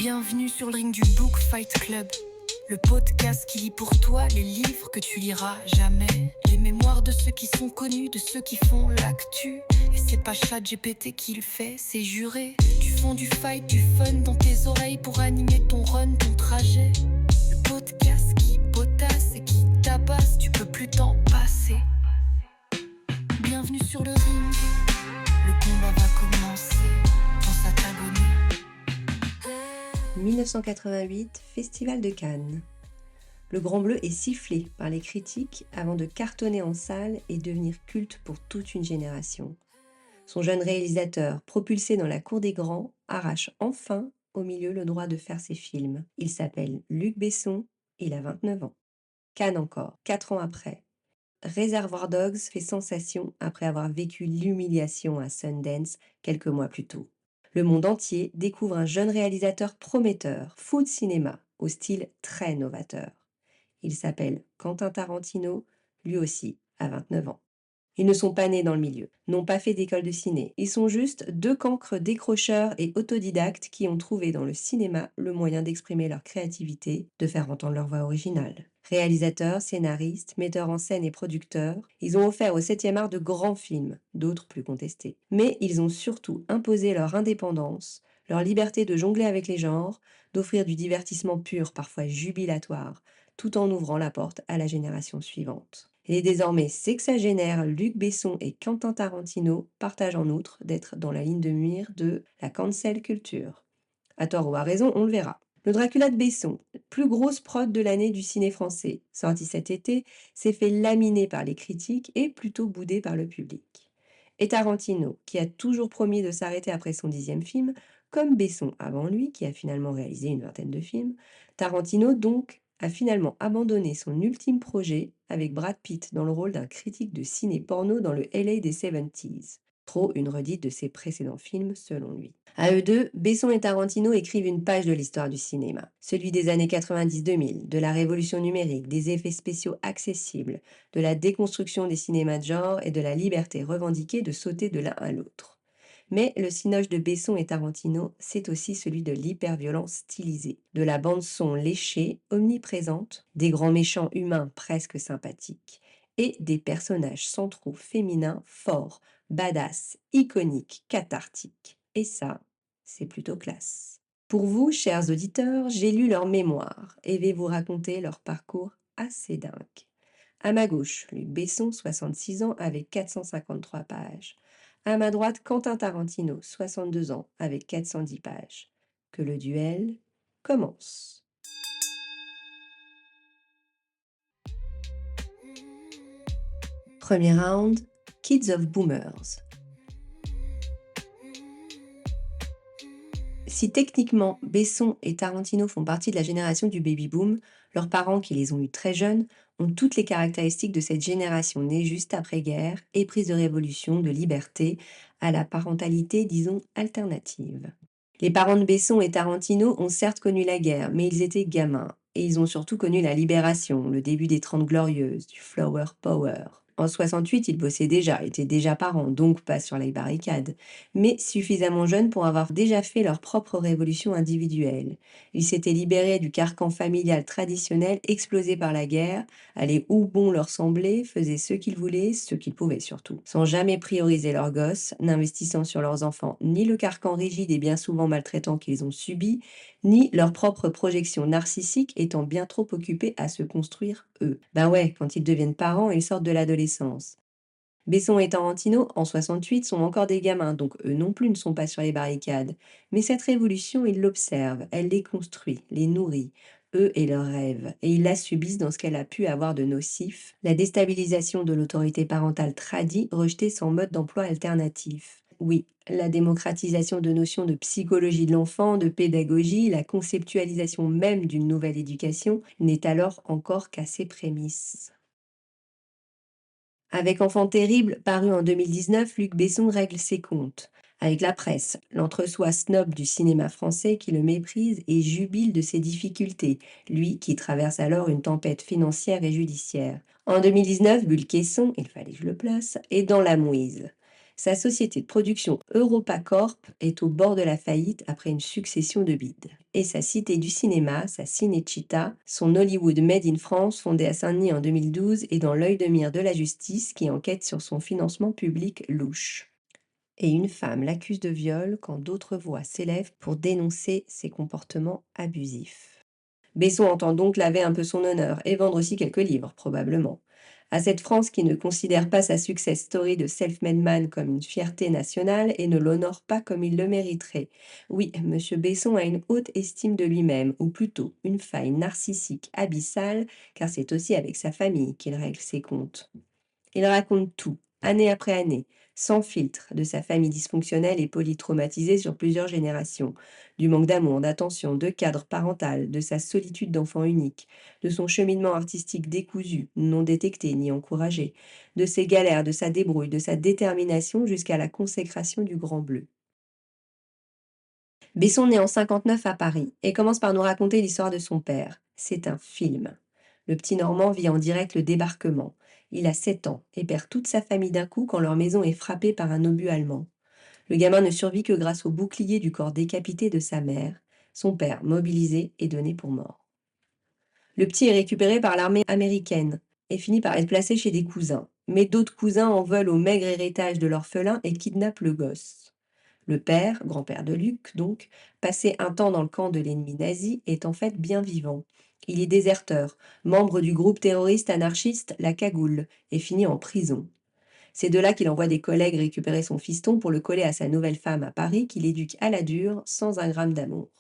Bienvenue sur le ring du Book Fight Club, le podcast qui lit pour toi les livres que tu liras jamais. Les mémoires de ceux qui sont connus, de ceux qui font l'actu. Et c'est pas ChatGPT qui le fait, c'est juré. Du fond du fight, du fun dans tes oreilles pour animer ton run, ton trajet. Le podcast qui potasse et qui tabasse, tu peux plus t'en passer. Bienvenue sur le ring, le combat va commencer. Pense à t'abonner. 1988, Festival de Cannes. Le Grand Bleu est sifflé par les critiques avant de cartonner en salle et devenir culte pour toute une génération. Son jeune réalisateur, propulsé dans la cour des grands, arrache enfin au milieu le droit de faire ses films. Il s'appelle Luc Besson, il a 29 ans. Cannes encore, 4 ans après. Reservoir Dogs fait sensation après avoir vécu l'humiliation à Sundance quelques mois plus tôt. Le monde entier découvre un jeune réalisateur prometteur, fou de cinéma, au style très novateur. Il s'appelle Quentin Tarantino, lui aussi à 29 ans. Ils ne sont pas nés dans le milieu, n'ont pas fait d'école de ciné. Ils sont juste deux cancres décrocheurs et autodidactes qui ont trouvé dans le cinéma le moyen d'exprimer leur créativité, de faire entendre leur voix originale. Réalisateurs, scénaristes, metteurs en scène et producteurs, ils ont offert au 7e art de grands films, d'autres plus contestés. Mais ils ont surtout imposé leur indépendance, leur liberté de jongler avec les genres, d'offrir du divertissement pur, parfois jubilatoire, tout en ouvrant la porte à la génération suivante. Les désormais sexagénaires Luc Besson et Quentin Tarantino partagent en outre d'être dans la ligne de mire de la cancel culture. À tort ou à raison, on le verra. Le Dracula de Besson, plus grosse prod de l'année du ciné français, sorti cet été, s'est fait laminer par les critiques et plutôt boudé par le public. Et Tarantino, qui a toujours promis de s'arrêter après son 10e film, comme Besson avant lui, qui a finalement réalisé une vingtaine de films, Tarantino donc a finalement abandonné son ultime projet avec Brad Pitt dans le rôle d'un critique de ciné porno dans le LA des 70s. Trop une redite de ses précédents films, selon lui. À eux deux, Besson et Tarantino écrivent une page de l'histoire du cinéma. Celui des années 90-2000, de la révolution numérique, des effets spéciaux accessibles, de la déconstruction des cinémas de genre et de la liberté revendiquée de sauter de l'un à l'autre. Mais le cinoche de Besson et Tarantino, c'est aussi celui de l'hyperviolence stylisée, de la bande-son léchée, omniprésente, des grands méchants humains presque sympathiques, et des personnages centraux féminins forts, badass, iconiques, cathartiques. Et ça, c'est plutôt classe. Pour vous, chers auditeurs, j'ai lu leurs mémoires et vais vous raconter leur parcours assez dingue. À ma gauche, Luc Besson, 66 ans, avec 453 pages. À ma droite, Quentin Tarantino, 62 ans, avec 410 pages. Que le duel commence. Premier round, Kids of Boomers. Si techniquement Besson et Tarantino font partie de la génération du baby-boom, leurs parents, qui les ont eus très jeunes, ont toutes les caractéristiques de cette génération née juste après-guerre, éprise de révolution, de liberté, à la parentalité, disons, alternative. Les parents de Besson et Tarantino ont certes connu la guerre, mais ils étaient gamins, et ils ont surtout connu la libération, le début des Trente Glorieuses, du Flower Power. En 68, ils bossaient déjà, étaient déjà parents, donc pas sur les barricades, mais suffisamment jeunes pour avoir déjà fait leur propre révolution individuelle. Ils s'étaient libérés du carcan familial traditionnel explosé par la guerre, allaient où bon leur semblait, faisaient ce qu'ils voulaient, ce qu'ils pouvaient surtout, sans jamais prioriser leurs gosses, n'investissant sur leurs enfants ni le carcan rigide et bien souvent maltraitant qu'ils ont subi, ni leur propre projection narcissique étant bien trop occupés à se construire eux. Ben ouais, quand ils deviennent parents, ils sortent de l'adolescence. Besson et Tarantino, en 68, sont encore des gamins, donc eux non plus ne sont pas sur les barricades. Mais cette révolution, ils l'observent, elle les construit, les nourrit, eux et leurs rêves, et ils la subissent dans ce qu'elle a pu avoir de nocif, la déstabilisation de l'autorité parentale tradie rejetée sans mode d'emploi alternatif. Oui, la démocratisation de notions de psychologie de l'enfant, de pédagogie, la conceptualisation même d'une nouvelle éducation n'est alors encore qu'à ses prémices. Avec Enfant terrible, paru en 2019, Luc Besson règle ses comptes. Avec la presse, l'entre-soi snob du cinéma français qui le méprise et jubile de ses difficultés, lui qui traverse alors une tempête financière et judiciaire. En 2019, Bulle Caisson, il fallait que je le place, est dans la mouise. Sa société de production EuropaCorp est au bord de la faillite après une succession de bides. Et sa cité du cinéma, sa Cinecittà, son Hollywood Made in France fondé à Saint-Denis en 2012 est dans l'œil de mire de la justice qui enquête sur son financement public louche. Et une femme l'accuse de viol quand d'autres voix s'élèvent pour dénoncer ses comportements abusifs. Besson entend donc laver un peu son honneur et vendre aussi quelques livres, probablement. À cette France qui ne considère pas sa success story de self-made man comme une fierté nationale et ne l'honore pas comme il le mériterait. Oui, Monsieur Besson a une haute estime de lui-même, ou plutôt une faille narcissique abyssale, car c'est aussi avec sa famille qu'il règle ses comptes. Il raconte tout, année après année, sans filtre, de sa famille dysfonctionnelle et polytraumatisée sur plusieurs générations, du manque d'amour, d'attention, de cadre parental, de sa solitude d'enfant unique, de son cheminement artistique décousu, non détecté ni encouragé, de ses galères, de sa débrouille, de sa détermination jusqu'à la consécration du Grand Bleu. Besson naît en 59 à Paris et commence par nous raconter l'histoire de son père. C'est un film. Le petit Normand vit en direct le débarquement. Il a 7 ans et perd toute sa famille d'un coup quand leur maison est frappée par un obus allemand. Le gamin ne survit que grâce au bouclier du corps décapité de sa mère. Son père, mobilisé, est donné pour mort. Le petit est récupéré par l'armée américaine et finit par être placé chez des cousins. Mais d'autres cousins en veulent au maigre héritage de l'orphelin et kidnappent le gosse. Le père, grand-père de Luc donc, passé un temps dans le camp de l'ennemi nazi, est en fait bien vivant. Il est déserteur, membre du groupe terroriste anarchiste La Cagoule, et finit en prison. C'est de là qu'il envoie des collègues récupérer son fiston pour le coller à sa nouvelle femme à Paris, qu'il éduque à la dure, sans un gramme d'amour.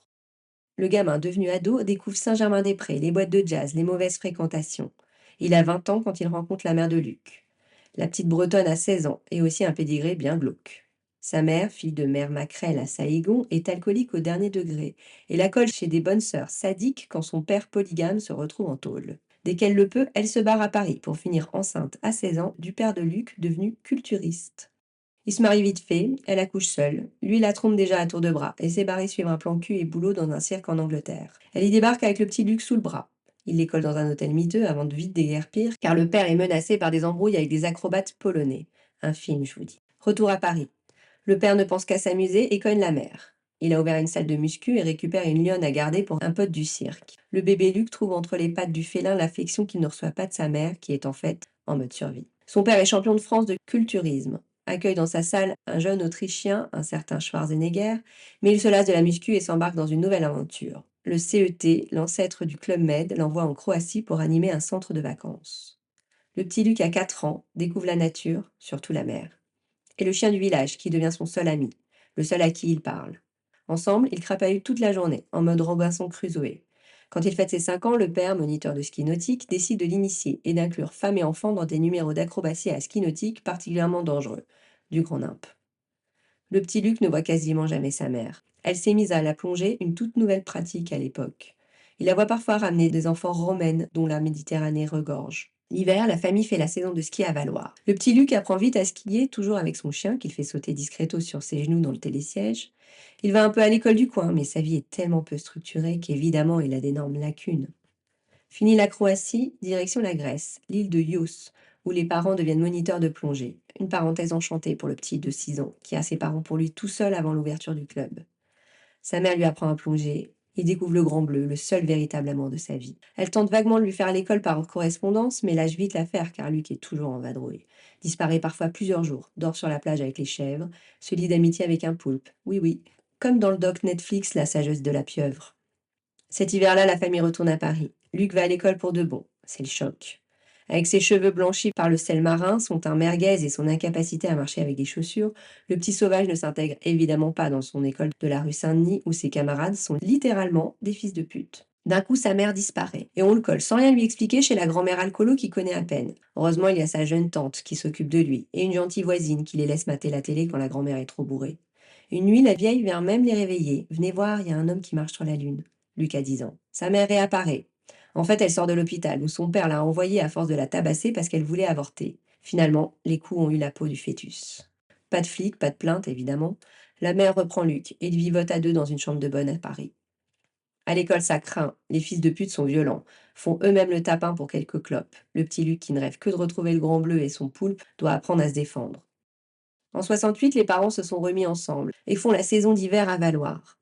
Le gamin, devenu ado, découvre Saint-Germain-des-Prés, les boîtes de jazz, les mauvaises fréquentations. Il a 20 ans quand il rencontre la mère de Luc. La petite Bretonne a 16 ans, et aussi un pédigré bien glauque. Sa mère, fille de mère maquerelle à Saïgon, est alcoolique au dernier degré, et la colle chez des bonnes sœurs sadiques quand son père polygame se retrouve en tôle. Dès qu'elle le peut, elle se barre à Paris pour finir enceinte à 16 ans du père de Luc, devenu culturiste. Il se marie vite fait, elle accouche seule. Lui la trompe déjà à tour de bras et s'est barré suivre un plan cul et boulot dans un cirque en Angleterre. Elle y débarque avec le petit Luc sous le bras. Il l'école dans un hôtel miteux avant de vite déguerpir, car le père est menacé par des embrouilles avec des acrobates polonais. Un film, je vous dis. Retour à Paris. Le père ne pense qu'à s'amuser et cogne la mère. Il a ouvert une salle de muscu et récupère une lionne à garder pour un pote du cirque. Le bébé Luc trouve entre les pattes du félin l'affection qu'il ne reçoit pas de sa mère, qui est en fait en mode survie. Son père est champion de France de culturisme, accueille dans sa salle un jeune Autrichien, un certain Schwarzenegger, mais il se lasse de la muscu et s'embarque dans une nouvelle aventure. Le CET, l'ancêtre du Club Med, l'envoie en Croatie pour animer un centre de vacances. Le petit Luc a 4 ans, découvre la nature, surtout la mer. Et le chien du village, qui devient son seul ami, le seul à qui il parle. Ensemble, ils crapahutent toute la journée, en mode Robinson Crusoe. Quand il fête ses 5 ans, le père, moniteur de ski nautique, décide de l'initier et d'inclure femmes et enfants dans des numéros d'acrobatie à ski nautique particulièrement dangereux, du grand nimp. Le petit Luc ne voit quasiment jamais sa mère. Elle s'est mise à la plongée, une toute nouvelle pratique à l'époque. Il la voit parfois ramener des amphores romaines dont la Méditerranée regorge. L'hiver, la famille fait la saison de ski à Valoir. Le petit Luc apprend vite à skier, toujours avec son chien qu'il fait sauter discretos sur ses genoux dans le télésiège. Il va un peu à l'école du coin, mais sa vie est tellement peu structurée qu'évidemment il a d'énormes lacunes. Fini la Croatie, direction la Grèce, l'île de Ios, où les parents deviennent moniteurs de plongée. Une parenthèse enchantée pour le petit de 6 ans, qui a ses parents pour lui tout seul avant l'ouverture du club. Sa mère lui apprend à plonger. Il découvre le Grand Bleu, le seul véritable amour de sa vie. Elle tente vaguement de lui faire l'école par correspondance, mais lâche vite l'affaire car Luc est toujours en vadrouille. Disparaît parfois plusieurs jours, dort sur la plage avec les chèvres, se lie d'amitié avec un poulpe. Oui, oui, comme dans le doc Netflix La sagesse de la pieuvre. Cet hiver-là, la famille retourne à Paris. Luc va à l'école pour de bon. C'est le choc. Avec ses cheveux blanchis par le sel marin, son teint merguez et son incapacité à marcher avec des chaussures, le petit sauvage ne s'intègre évidemment pas dans son école de la rue Saint-Denis où ses camarades sont littéralement des fils de pute. D'un coup, sa mère disparaît et on le colle sans rien lui expliquer chez la grand-mère alcoolo qui connaît à peine. Heureusement, il y a sa jeune tante qui s'occupe de lui et une gentille voisine qui les laisse mater la télé quand la grand-mère est trop bourrée. Une nuit, la vieille vient même les réveiller. Venez voir, il y a un homme qui marche sur la lune. Luc a 10 ans. Sa mère réapparaît. En fait, elle sort de l'hôpital où son père l'a envoyée à force de la tabasser parce qu'elle voulait avorter. Finalement, les coups ont eu la peau du fœtus. Pas de flic, pas de plainte, évidemment. La mère reprend Luc et ils vivotent à deux dans une chambre de bonne à Paris. À l'école, ça craint. Les fils de pute sont violents, font eux-mêmes le tapin pour quelques clopes. Le petit Luc, qui ne rêve que de retrouver le Grand Bleu et son poulpe, doit apprendre à se défendre. En 68, les parents se sont remis ensemble et font la saison d'hiver à Valloire.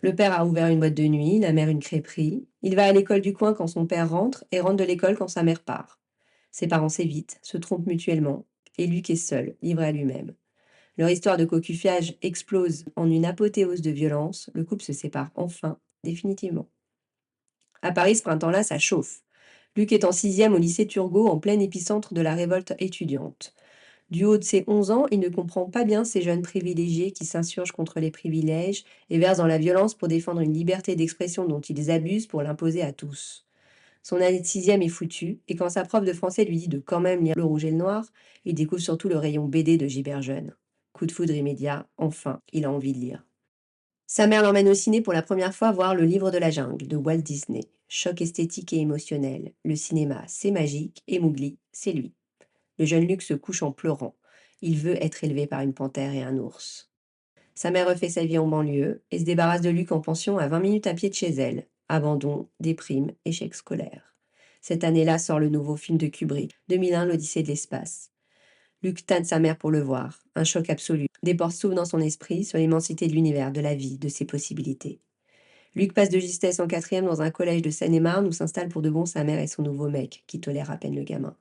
Le père a ouvert une boîte de nuit, la mère une crêperie. Il va à l'école du coin quand son père rentre et rentre de l'école quand sa mère part. Ses parents s'évitent, se trompent mutuellement, et Luc est seul, livré à lui-même. Leur histoire de cocufiage explose en une apothéose de violence, le couple se sépare enfin, définitivement. À Paris, ce printemps-là, ça chauffe. Luc est en sixième au lycée Turgot, en plein épicentre de la révolte étudiante. Du haut de ses 11 ans, il ne comprend pas bien ces jeunes privilégiés qui s'insurgent contre les privilèges et versent dans la violence pour défendre une liberté d'expression dont ils abusent pour l'imposer à tous. Son année de sixième est foutue, et quand sa prof de français lui dit de quand même lire Le Rouge et le Noir, il découvre surtout le rayon BD de Gilbert Jeune. Coup de foudre immédiat, enfin, il a envie de lire. Sa mère l'emmène au ciné pour la première fois voir Le Livre de la Jungle de Walt Disney. Choc esthétique et émotionnel. Le cinéma, c'est magique, et Mowgli, c'est lui. Le jeune Luc se couche en pleurant. Il veut être élevé par une panthère et un ours. Sa mère refait sa vie en banlieue et se débarrasse de Luc en pension à 20 minutes à pied de chez elle. Abandon, déprime, échec scolaire. Cette année-là sort le nouveau film de Kubrick, 2001, l'Odyssée de l'espace. Luc tanne sa mère pour le voir. Un choc absolu. Des portes s'ouvrent dans son esprit sur l'immensité de l'univers, de la vie, de ses possibilités. Luc passe de justesse en quatrième dans un collège de Seine-et-Marne où s'installe pour de bon sa mère et son nouveau mec, qui tolère à peine le gamin.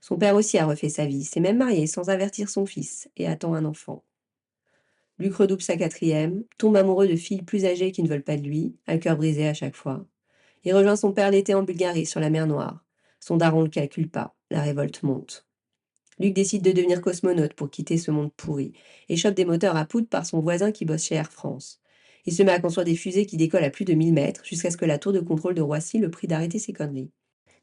Son père aussi a refait sa vie, s'est même marié sans avertir son fils, et attend un enfant. Luc redouble sa quatrième, tombe amoureux de filles plus âgées qui ne veulent pas de lui, a le cœur brisé à chaque fois. Il rejoint son père l'été en Bulgarie, sur la mer Noire. Son daron ne le calcule pas, la révolte monte. Luc décide de devenir cosmonaute pour quitter ce monde pourri, et chope des moteurs à poudre par son voisin qui bosse chez Air France. Il se met à construire des fusées qui décollent à plus de 1000 mètres, jusqu'à ce que la tour de contrôle de Roissy le prie d'arrêter ses conneries.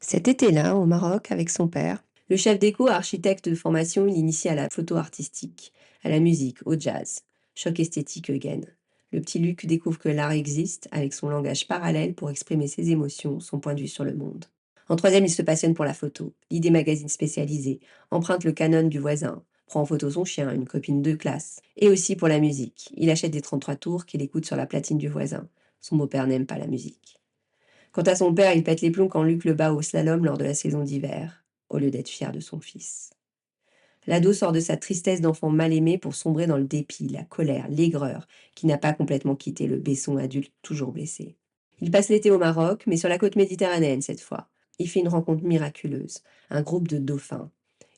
Cet été-là, au Maroc, avec son père, le chef d'éco, architecte de formation, l'initie à la photo artistique, à la musique, au jazz. Choc esthétique again. Le petit Luc découvre que l'art existe, avec son langage parallèle pour exprimer ses émotions, son point de vue sur le monde. En troisième, il se passionne pour la photo, lit des magazines spécialisés, emprunte le Canon du voisin, prend en photo son chien, une copine de classe, et aussi pour la musique. Il achète des 33 tours qu'il écoute sur la platine du voisin. Son beau-père n'aime pas la musique. Quant à son père, il pète les plombs quand Luc le bat au slalom lors de la saison d'hiver, au lieu d'être fier de son fils. L'ado sort de sa tristesse d'enfant mal aimé pour sombrer dans le dépit, la colère, l'aigreur, qui n'a pas complètement quitté le Besson adulte toujours blessé. Il passe l'été au Maroc, mais sur la côte méditerranéenne cette fois. Il fait une rencontre miraculeuse, un groupe de dauphins.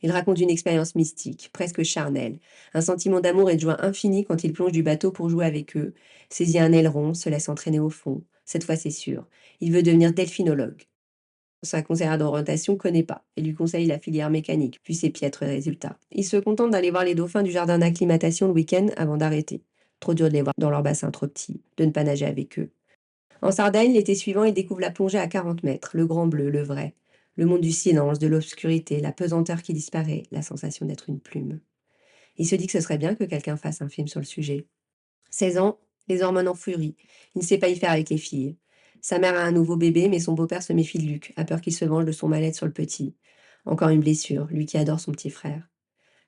Il raconte une expérience mystique, presque charnelle, un sentiment d'amour et de joie infini quand il plonge du bateau pour jouer avec eux, saisit un aileron, se laisse entraîner au fond. Cette fois c'est sûr, il veut devenir delphinologue. Sa conseillère d'orientation connaît pas et lui conseille la filière mécanique, puis ses piètres résultats. Il se contente d'aller voir les dauphins du jardin d'acclimatation le week-end avant d'arrêter. Trop dur de les voir dans leur bassin trop petit, de ne pas nager avec eux. En Sardaigne, l'été suivant, il découvre la plongée à 40 mètres, le grand bleu, le vrai. Le monde du silence, de l'obscurité, la pesanteur qui disparaît, la sensation d'être une plume. Il se dit que ce serait bien que quelqu'un fasse un film sur le sujet. 16 ans, les hormones en furie. Il ne sait pas y faire avec les filles. Sa mère a un nouveau bébé, mais son beau-père se méfie de Luc, a peur qu'il se venge de son mal-être sur le petit. Encore une blessure, lui qui adore son petit frère.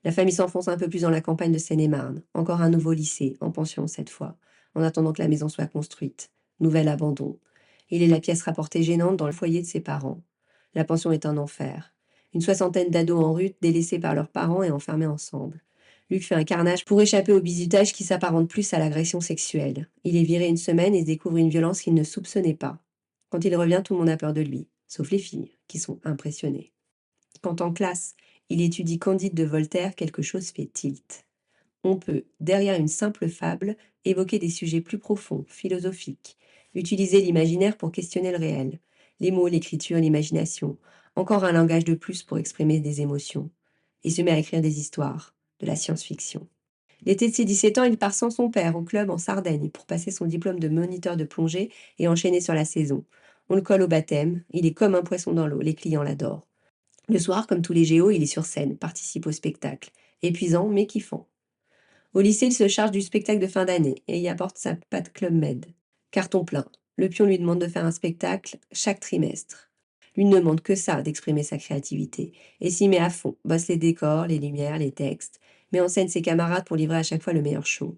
La famille s'enfonce un peu plus dans la campagne de Seine-et-Marne. Encore un nouveau lycée, en pension cette fois, en attendant que la maison soit construite. Nouvel abandon. Il est la pièce rapportée gênante dans le foyer de ses parents. La pension est un enfer. Une soixantaine d'ados en rut, délaissés par leurs parents et enfermés ensemble. Luc fait un carnage pour échapper au bizutage qui s'apparente plus à l'agression sexuelle. Il est viré une semaine et découvre une violence qu'il ne soupçonnait pas. Quand il revient, tout le monde a peur de lui, sauf les filles, qui sont impressionnées. Quand en classe, il étudie Candide de Voltaire, quelque chose fait tilt. On peut, derrière une simple fable, évoquer des sujets plus profonds, philosophiques, utiliser l'imaginaire pour questionner le réel, les mots, l'écriture, l'imagination, encore un langage de plus pour exprimer des émotions. Il se met à écrire des histoires, de la science-fiction. L'été de ses 17 ans, il part sans son père au club en Sardaigne pour passer son diplôme de moniteur de plongée et enchaîner sur la saison. On le colle au baptême, il est comme un poisson dans l'eau, les clients l'adorent. Le soir, comme tous les géos, il est sur scène, participe au spectacle. Épuisant, mais kiffant. Au lycée, il se charge du spectacle de fin d'année et y apporte sa patte Club Med. Carton plein. Le pion lui demande de faire un spectacle chaque trimestre. Lui ne demande que ça, d'exprimer sa créativité, et s'y met à fond, bosse les décors, les lumières, les textes, met en scène ses camarades pour livrer à chaque fois le meilleur show.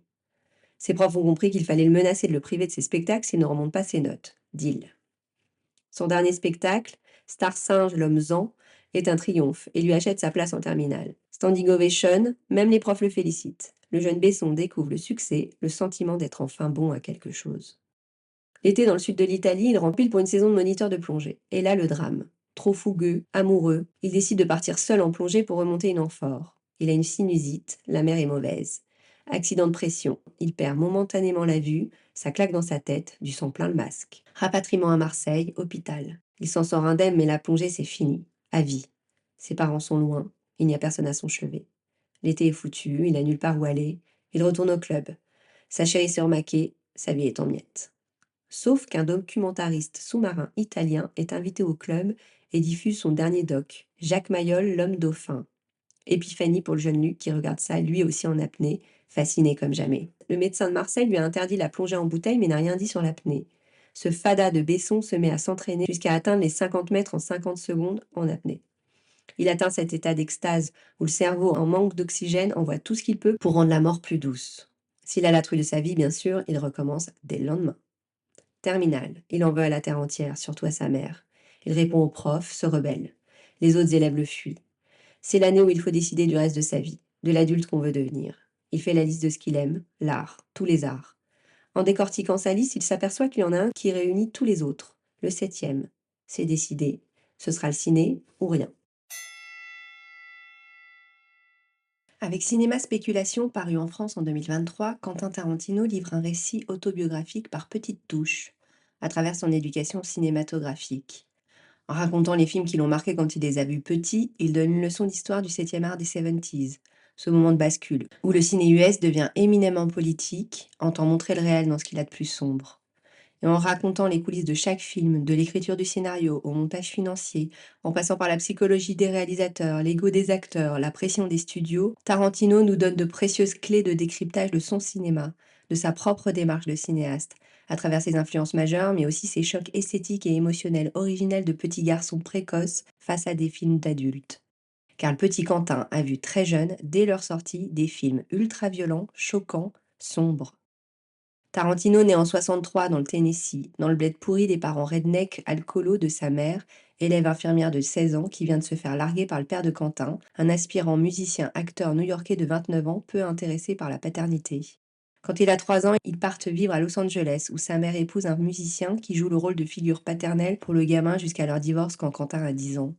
Ses profs ont compris qu'il fallait le menacer de le priver de ses spectacles s'il ne remonte pas ses notes. Deal. Son dernier spectacle, Star Singe l'homme Zan, est un triomphe et lui achète sa place en terminale. Standing ovation, même les profs le félicitent. Le jeune Besson découvre le succès, le sentiment d'être enfin bon à quelque chose. L'été dans le sud de l'Italie, il rempile pour une saison de moniteur de plongée. Et là, le drame. Trop fougueux, amoureux, il décide de partir seul en plongée pour remonter une amphore. Il a une sinusite, la mer est mauvaise. Accident de pression, il perd momentanément la vue, ça claque dans sa tête, du sang plein le masque. Rapatriement à Marseille, hôpital. Il s'en sort indemne, mais la plongée, c'est fini. À vie. Ses parents sont loin, il n'y a personne à son chevet. L'été est foutu, il a nulle part où aller. Il retourne au club. Sa chérie s'est remaquée, sa vie est en miettes. Sauf qu'un documentariste sous-marin italien est invité au club et diffuse son dernier doc, Jacques Mayol, l'homme dauphin. Épiphanie pour le jeune Luc qui regarde ça, lui aussi en apnée, fasciné comme jamais. Le médecin de Marseille lui a interdit la plongée en bouteille mais n'a rien dit sur l'apnée. Ce fada de Besson se met à s'entraîner jusqu'à atteindre les 50 mètres en 50 secondes en apnée. Il atteint cet état d'extase où le cerveau, en manque d'oxygène, envoie tout ce qu'il peut pour rendre la mort plus douce. S'il a la trouille de sa vie, bien sûr, il recommence dès le lendemain. Terminal, il en veut à la terre entière, surtout à sa mère. Il répond au prof, se rebelle. Les autres élèves le fuient. C'est l'année où il faut décider du reste de sa vie, de l'adulte qu'on veut devenir. Il fait la liste de ce qu'il aime, l'art, tous les arts. En décortiquant sa liste, il s'aperçoit qu'il y en a un qui réunit tous les autres, le 7e. C'est décidé, ce sera le ciné ou rien. Avec Cinéma Spéculation, paru en France en 2023, Quentin Tarantino livre un récit autobiographique par petites touches, à travers son éducation cinématographique. En racontant les films qui l'ont marqué quand il les a vus petits, il donne une leçon d'histoire du 7e art des 70s, ce moment de bascule, où le ciné US devient éminemment politique, entend montrer le réel dans ce qu'il a de plus sombre. Et en racontant les coulisses de chaque film, de l'écriture du scénario au montage financier, en passant par la psychologie des réalisateurs, l'ego des acteurs, la pression des studios, Tarantino nous donne de précieuses clés de décryptage de son cinéma, de sa propre démarche de cinéaste, à travers ses influences majeures, mais aussi ses chocs esthétiques et émotionnels originels de petits garçons précoces face à des films d'adultes. Car le petit Quentin a vu très jeune, dès leur sortie, des films ultra-violents, choquants, sombres. Tarantino naît en 63 dans le Tennessee, dans le bled pourri des parents redneck alcoolos de sa mère, élève infirmière de 16 ans qui vient de se faire larguer par le père de Quentin, un aspirant musicien-acteur new-yorkais de 29 ans peu intéressé par la paternité. Quand il a 3 ans, ils partent vivre à Los Angeles où sa mère épouse un musicien qui joue le rôle de figure paternelle pour le gamin jusqu'à leur divorce quand Quentin a 10 ans.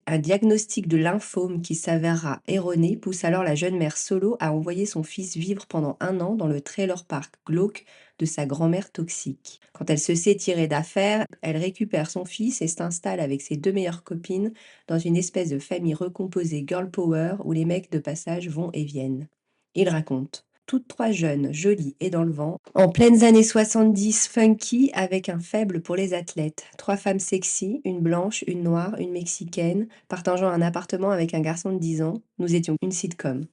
Un diagnostic de lymphome qui s'avérera erroné pousse alors la jeune mère solo à envoyer son fils vivre pendant 1 an dans le trailer park glauque de sa grand-mère toxique. Quand elle se sait tirée d'affaire, elle récupère son fils et s'installe avec ses 2 meilleures copines dans une espèce de famille recomposée girl power où les mecs de passage vont et viennent. Il raconte. Toutes 3 jeunes, jolies et dans le vent, en pleines années 70 funky avec un faible pour les athlètes. 3 femmes sexy, une blanche, une noire, une mexicaine, partageant un appartement avec un garçon de 10 ans. Nous étions une sitcom.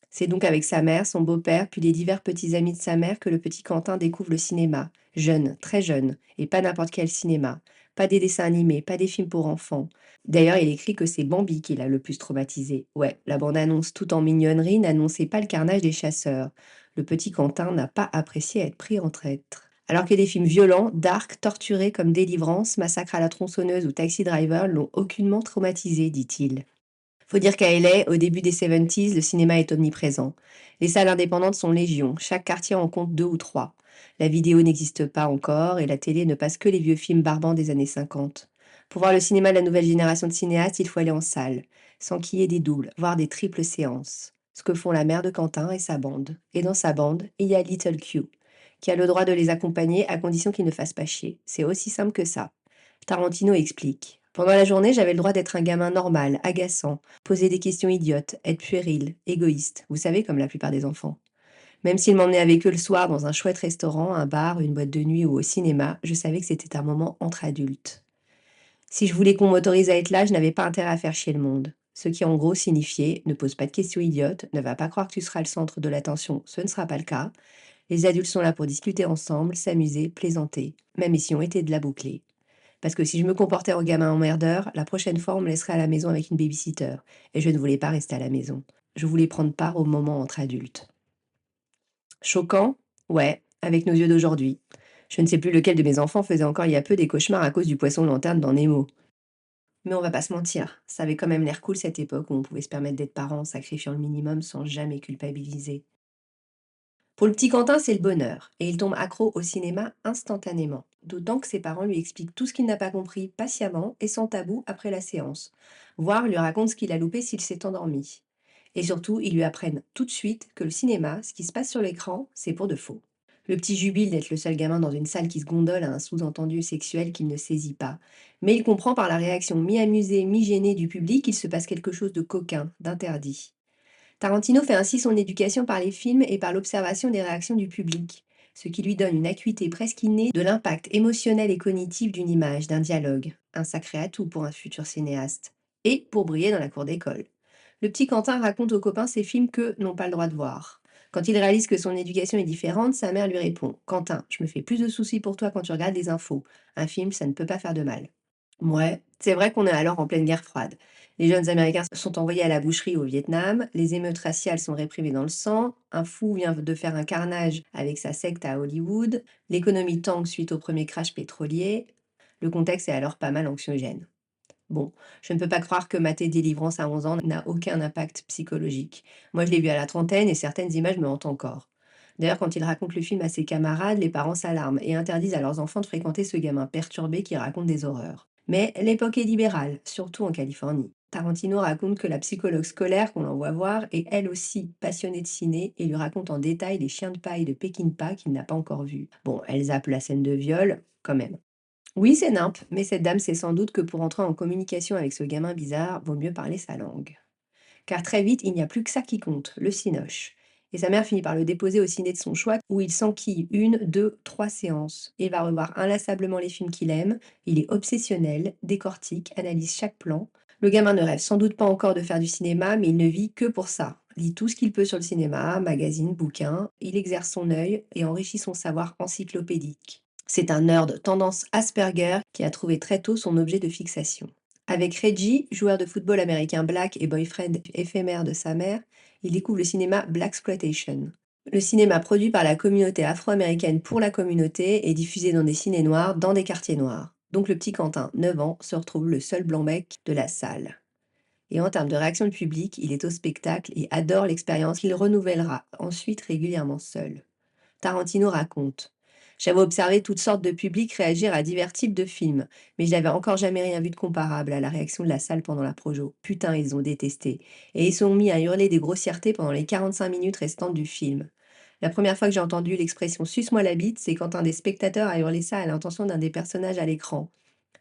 C'est donc avec sa mère, son beau-père, puis les divers petits amis de sa mère que le petit Quentin découvre le cinéma. Jeune, très jeune, et pas n'importe quel cinéma. Pas des dessins animés, pas des films pour enfants. D'ailleurs, il écrit que c'est Bambi qui l'a le plus traumatisé. Ouais, la bande-annonce tout en mignonnerie n'annonçait pas le carnage des chasseurs. Le petit Quentin n'a pas apprécié être pris en traître. Alors que des films violents, dark, torturés comme Délivrance, Massacre à la tronçonneuse ou Taxi Driver l'ont aucunement traumatisé, dit-il. Faut dire qu'à LA, au début des 70s, le cinéma est omniprésent. Les salles indépendantes sont légion, chaque quartier en compte 2 ou 3. La vidéo n'existe pas encore et la télé ne passe que les vieux films barbants des années 50. Pour voir le cinéma de la nouvelle génération de cinéastes, il faut aller en salle, sans qu'il y ait des doubles, voire des triples séances. Ce que font la mère de Quentin et sa bande. Et dans sa bande, il y a Little Q, qui a le droit de les accompagner à condition qu'ils ne fassent pas chier. C'est aussi simple que ça. Tarantino explique. Pendant la journée, j'avais le droit d'être un gamin normal, agaçant, poser des questions idiotes, être puéril, égoïste, vous savez, comme la plupart des enfants. Même s'ils m'emmenaient avec eux le soir dans un chouette restaurant, un bar, une boîte de nuit ou au cinéma, je savais que c'était un moment entre adultes. Si je voulais qu'on m'autorise à être là, je n'avais pas intérêt à faire chier le monde. Ce qui en gros signifiait ne pose pas de questions idiotes, ne va pas croire que tu seras le centre de l'attention, ce ne sera pas le cas. Les adultes sont là pour discuter ensemble, s'amuser, plaisanter. Ma mission était de la boucler. Parce que si je me comportais en gamin emmerdeur, la prochaine fois on me laisserait à la maison avec une babysitter. Et je ne voulais pas rester à la maison. Je voulais prendre part au moment entre adultes. Choquant? Ouais, avec nos yeux d'aujourd'hui. Je ne sais plus lequel de mes enfants faisait encore il y a peu des cauchemars à cause du poisson lanterne dans Nemo. Mais on va pas se mentir, ça avait quand même l'air cool cette époque où on pouvait se permettre d'être parent en sacrifiant le minimum sans jamais culpabiliser. Pour le petit Quentin, c'est le bonheur, et il tombe accro au cinéma instantanément. D'autant que ses parents lui expliquent tout ce qu'il n'a pas compris patiemment et sans tabou après la séance, voire lui racontent ce qu'il a loupé s'il s'est endormi. Et surtout, ils lui apprennent tout de suite que le cinéma, ce qui se passe sur l'écran, c'est pour de faux. Le petit jubile d'être le seul gamin dans une salle qui se gondole à un sous-entendu sexuel qu'il ne saisit pas. Mais il comprend par la réaction mi-amusée, mi-gênée du public qu'il se passe quelque chose de coquin, d'interdit. Tarantino fait ainsi son éducation par les films et par l'observation des réactions du public, ce qui lui donne une acuité presque innée de l'impact émotionnel et cognitif d'une image, d'un dialogue, un sacré atout pour un futur cinéaste, et pour briller dans la cour d'école. Le petit Quentin raconte aux copains ses films qu'eux n'ont pas le droit de voir. Quand il réalise que son éducation est différente, sa mère lui répond: Quentin, je me fais plus de soucis pour toi quand tu regardes les infos. Un film, ça ne peut pas faire de mal. Ouais, c'est vrai qu'on est alors en pleine guerre froide. Les jeunes Américains sont envoyés à la boucherie au Vietnam, les émeutes raciales sont réprimées dans le sang, un fou vient de faire un carnage avec sa secte à Hollywood, l'économie tangue suite au premier crash pétrolier. Le contexte est alors pas mal anxiogène. Bon, je ne peux pas croire que mater Délivrance à 11 ans n'a aucun impact psychologique. Moi, je l'ai vu à la trentaine et certaines images me hantent encore. D'ailleurs, quand il raconte le film à ses camarades, les parents s'alarment et interdisent à leurs enfants de fréquenter ce gamin perturbé qui raconte des horreurs. Mais l'époque est libérale, surtout en Californie. Tarantino raconte que la psychologue scolaire qu'on l'envoie voir est elle aussi passionnée de ciné et lui raconte en détail les chiens de paille de Peckinpah qu'il n'a pas encore vus. Bon, elle zappe la scène de viol, quand même. Oui, c'est nimp, mais cette dame sait sans doute que pour entrer en communication avec ce gamin bizarre, vaut mieux parler sa langue. Car très vite, il n'y a plus que ça qui compte, le cinoche. Et sa mère finit par le déposer au ciné de son choix, où il s'enquille une, deux, trois séances. Il va revoir inlassablement les films qu'il aime, il est obsessionnel, décortique, analyse chaque plan. Le gamin ne rêve sans doute pas encore de faire du cinéma, mais il ne vit que pour ça. Lit tout ce qu'il peut sur le cinéma, magazines, bouquins, il exerce son œil et enrichit son savoir encyclopédique. C'est un nerd tendance Asperger qui a trouvé très tôt son objet de fixation. Avec Reggie, joueur de football américain black et boyfriend éphémère de sa mère, il découvre le cinéma Blaxploitation. Le cinéma produit par la communauté afro-américaine pour la communauté est diffusé dans des ciné noirs, dans des quartiers noirs. Donc le petit Quentin, 9 ans, se retrouve le seul blanc-bec de la salle. Et en termes de réaction du public, il est au spectacle et adore l'expérience qu'il renouvellera ensuite régulièrement seul. Tarantino raconte: J'avais observé toutes sortes de publics réagir à divers types de films, mais je n'avais encore jamais rien vu de comparable à la réaction de la salle pendant la projo. Putain, ils ont détesté. Et ils sont mis à hurler des grossièretés pendant les 45 minutes restantes du film. La première fois que j'ai entendu l'expression suce-moi la bite, c'est quand un des spectateurs a hurlé ça à l'intention d'un des personnages à l'écran.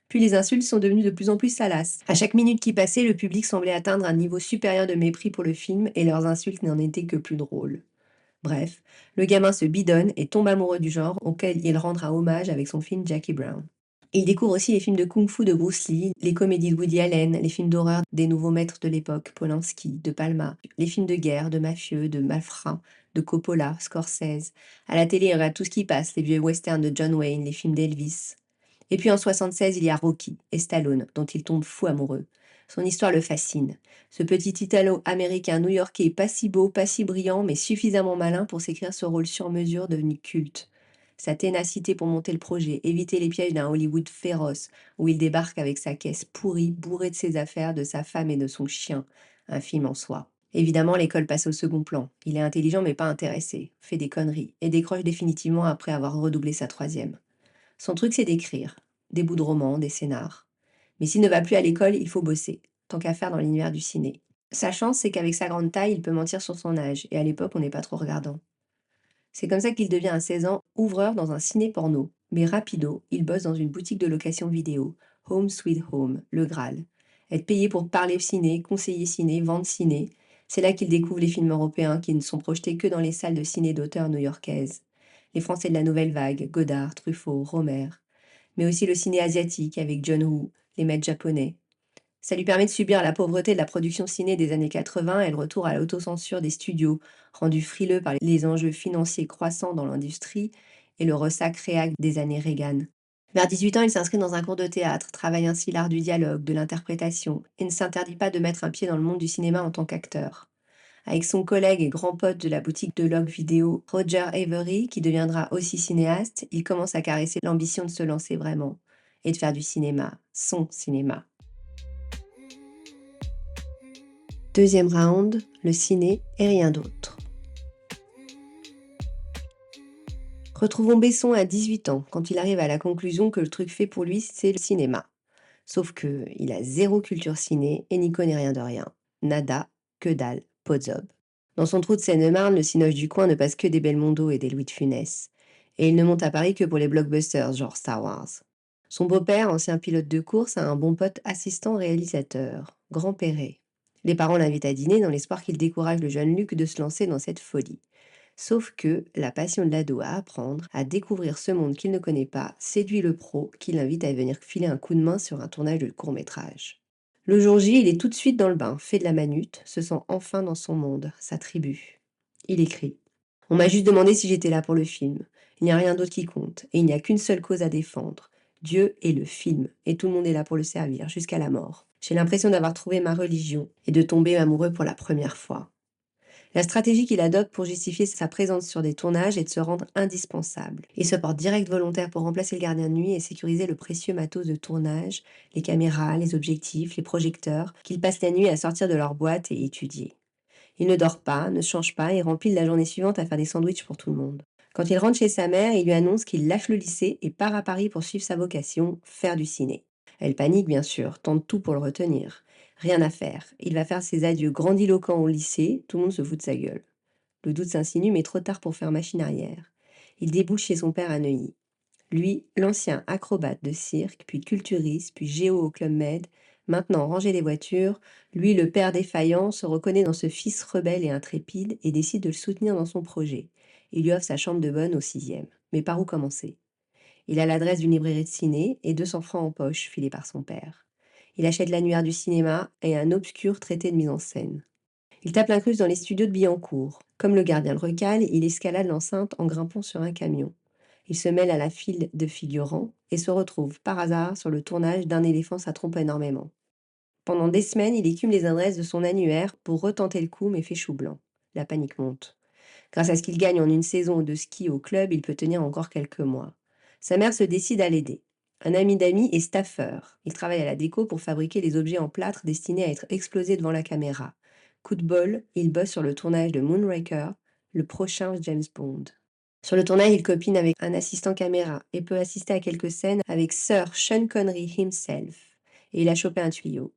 Puis les insultes sont devenues de plus en plus salaces. À chaque minute qui passait, le public semblait atteindre un niveau supérieur de mépris pour le film et leurs insultes n'en étaient que plus drôles. Bref, le gamin se bidonne et tombe amoureux du genre auquel il rendra hommage avec son film Jackie Brown. Il découvre aussi les films de kung-fu de Bruce Lee, les comédies de Woody Allen, les films d'horreur des nouveaux maîtres de l'époque, Polanski, De Palma, les films de guerre, de mafieux, de malfrats, de Coppola, Scorsese. À la télé, il regarde tout ce qui passe, les vieux westerns de John Wayne, les films d'Elvis. Et puis en 76, il y a Rocky et Stallone, dont il tombe fou amoureux. Son histoire le fascine. Ce petit Italo-américain new-yorkais, pas si beau, pas si brillant, mais suffisamment malin pour s'écrire ce rôle sur mesure devenu culte. Sa ténacité pour monter le projet, éviter les pièges d'un Hollywood féroce, où il débarque avec sa caisse pourrie, bourrée de ses affaires, de sa femme et de son chien. Un film en soi. Évidemment, l'école passe au second plan. Il est intelligent mais pas intéressé, fait des conneries, et décroche définitivement après avoir redoublé sa troisième. Son truc, c'est d'écrire. Des bouts de romans, des scénars. Mais s'il ne va plus à l'école, il faut bosser. Tant qu'à faire dans l'univers du ciné. Sa chance, c'est qu'avec sa grande taille, il peut mentir sur son âge. Et à l'époque, on n'est pas trop regardant. C'est comme ça qu'il devient à 16 ans ouvreur dans un ciné porno. Mais rapido, il bosse dans une boutique de location vidéo. Home Sweet Home, le Graal. Être payé pour parler ciné, conseiller ciné, vendre ciné. C'est là qu'il découvre les films européens qui ne sont projetés que dans les salles de ciné d'auteurs new-yorkaises. Les Français de la Nouvelle Vague, Godard, Truffaut, Romer. Mais aussi le ciné asiatique avec John Woo, les maîtres japonais. Ça lui permet de subir la pauvreté de la production ciné des années 80 et le retour à l'autocensure des studios, rendu frileux par les enjeux financiers croissants dans l'industrie et le ressac réac des années Reagan. Vers 18 ans, il s'inscrit dans un cours de théâtre, travaille ainsi l'art du dialogue, de l'interprétation, et ne s'interdit pas de mettre un pied dans le monde du cinéma en tant qu'acteur. Avec son collègue et grand pote de la boutique de log vidéo, Roger Avery, qui deviendra aussi cinéaste, il commence à caresser l'ambition de se lancer vraiment et de faire du cinéma, son cinéma. Deuxième round, le ciné et rien d'autre. Retrouvons Besson à 18 ans, quand il arrive à la conclusion que le truc fait pour lui, c'est le cinéma. Sauf que il a zéro culture ciné et n'y connaît rien de rien. Nada, que dalle, podzob. Dans son trou de Seine-et-Marne, le cinoche du coin ne passe que des Belmondo et des Louis de Funès. Et il ne monte à Paris que pour les blockbusters, genre Star Wars. Son beau-père, ancien pilote de course, a un bon pote assistant réalisateur, Grand Perret. Les parents l'invitent à dîner dans l'espoir qu'il décourage le jeune Luc de se lancer dans cette folie. Sauf que la passion de l'ado à apprendre, à découvrir ce monde qu'il ne connaît pas, séduit le pro qui l'invite à venir filer un coup de main sur un tournage de court-métrage. Le jour J, il est tout de suite dans le bain, fait de la manute, se sent enfin dans son monde, sa tribu. Il écrit: On m'a juste demandé si j'étais là pour le film. Il n'y a rien d'autre qui compte, et il n'y a qu'une seule cause à défendre. Dieu est le film, et tout le monde est là pour le servir, jusqu'à la mort. J'ai l'impression d'avoir trouvé ma religion, et de tomber amoureux pour la première fois. La stratégie qu'il adopte pour justifier sa présence sur des tournages est de se rendre indispensable. Il se porte direct volontaire pour remplacer le gardien de nuit et sécuriser le précieux matos de tournage, les caméras, les objectifs, les projecteurs, qu'ils passent la nuit à sortir de leur boîte et étudier. Il ne dort pas, ne se change pas et remplit la journée suivante à faire des sandwichs pour tout le monde. Quand il rentre chez sa mère, il lui annonce qu'il lâche le lycée et part à Paris pour suivre sa vocation, faire du ciné. Elle panique bien sûr, tente tout pour le retenir. Rien à faire. Il va faire ses adieux grandiloquents au lycée, tout le monde se fout de sa gueule. Le doute s'insinue, mais trop tard pour faire machine arrière. Il débouche chez son père à Neuilly. Lui, l'ancien acrobate de cirque, puis culturiste, puis géo au Club Med, maintenant rangé des voitures, lui, le père défaillant, se reconnaît dans ce fils rebelle et intrépide et décide de le soutenir dans son projet. Il lui offre sa chambre de bonne au 6e. Mais par où commencer? Il a l'adresse d'une librairie de ciné et 200 francs en poche filés par son père. Il achète l'annuaire du cinéma et un obscur traité de mise en scène. Il tape l'incruste dans les studios de Billancourt. Comme le gardien le recale, il escalade l'enceinte en grimpant sur un camion. Il se mêle à la file de figurants et se retrouve par hasard sur le tournage d'Un éléphant ça trompe énormément. Pendant des semaines, il écume les adresses de son annuaire pour retenter le coup mais fait chou blanc. La panique monte. Grâce à ce qu'il gagne en une saison de ski au club, il peut tenir encore quelques mois. Sa mère se décide à l'aider. Un ami d'amis est staffeur. Il travaille à la déco pour fabriquer les objets en plâtre destinés à être explosés devant la caméra. Coup de bol, il bosse sur le tournage de Moonraker, le prochain James Bond. Sur le tournage, il copine avec un assistant caméra et peut assister à quelques scènes avec Sir Sean Connery himself. Et il a chopé un tuyau.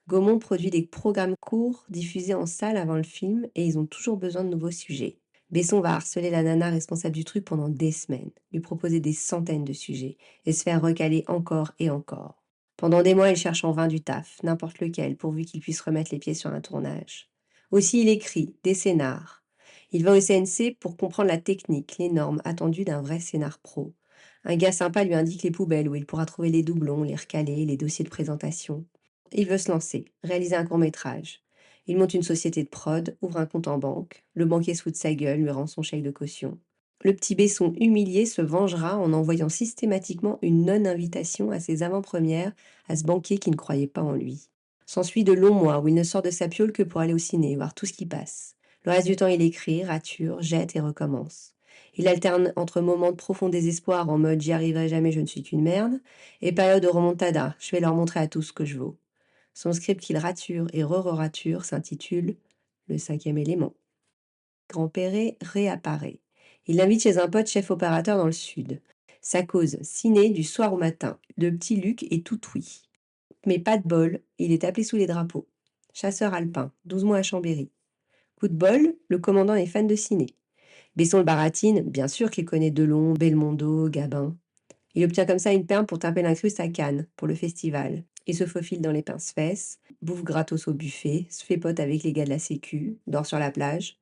Gaumont produit des programmes courts diffusés en salle avant le film et ils ont toujours besoin de nouveaux sujets. Besson va harceler la nana responsable du truc pendant des semaines, lui proposer des centaines de sujets et se faire recaler encore et encore. Pendant des mois, il cherche en vain du taf, n'importe lequel, pourvu qu'il puisse remettre les pieds sur un tournage. Aussi, il écrit des scénars. Il va au CNC pour comprendre la technique, les normes attendues d'un vrai scénar pro. Un gars sympa lui indique les poubelles où il pourra trouver les doublons, les recalés, les dossiers de présentation. Il veut se lancer, réaliser un court-métrage. Il monte une société de prod, ouvre un compte en banque. Le banquier se fout de sa gueule, lui rend son chèque de caution. Le petit Besson humilié se vengera en envoyant systématiquement une non-invitation à ses avant-premières à ce banquier qui ne croyait pas en lui. S'ensuit de longs mois où il ne sort de sa piole que pour aller au ciné, voir tout ce qui passe. Le reste du temps, il écrit, rature, jette et recommence. Il alterne entre moments de profond désespoir en mode « j'y arriverai jamais, je ne suis qu'une merde » et période de remontada, je vais leur montrer à tous ce que je vaux. Son script qu'il rature et re-rature s'intitule « Le 5e élément ». Grand Perret réapparaît. Il l'invite chez un pote chef opérateur dans le sud. Sa cause, ciné du soir au matin. Le petit Luc est tout oui. Mais pas de bol, il est appelé sous les drapeaux. Chasseur alpin, 12 mois à Chambéry. Coup de bol, le commandant est fan de ciné. Besson le baratine, bien sûr qu'il connaît Delon, Belmondo, Gabin. Il obtient comme ça une perme pour taper l'incruste à Cannes, pour le festival. Il se faufile dans les pince-fesses, bouffe gratos au buffet, se fait pote avec les gars de la sécu, dort sur la plage.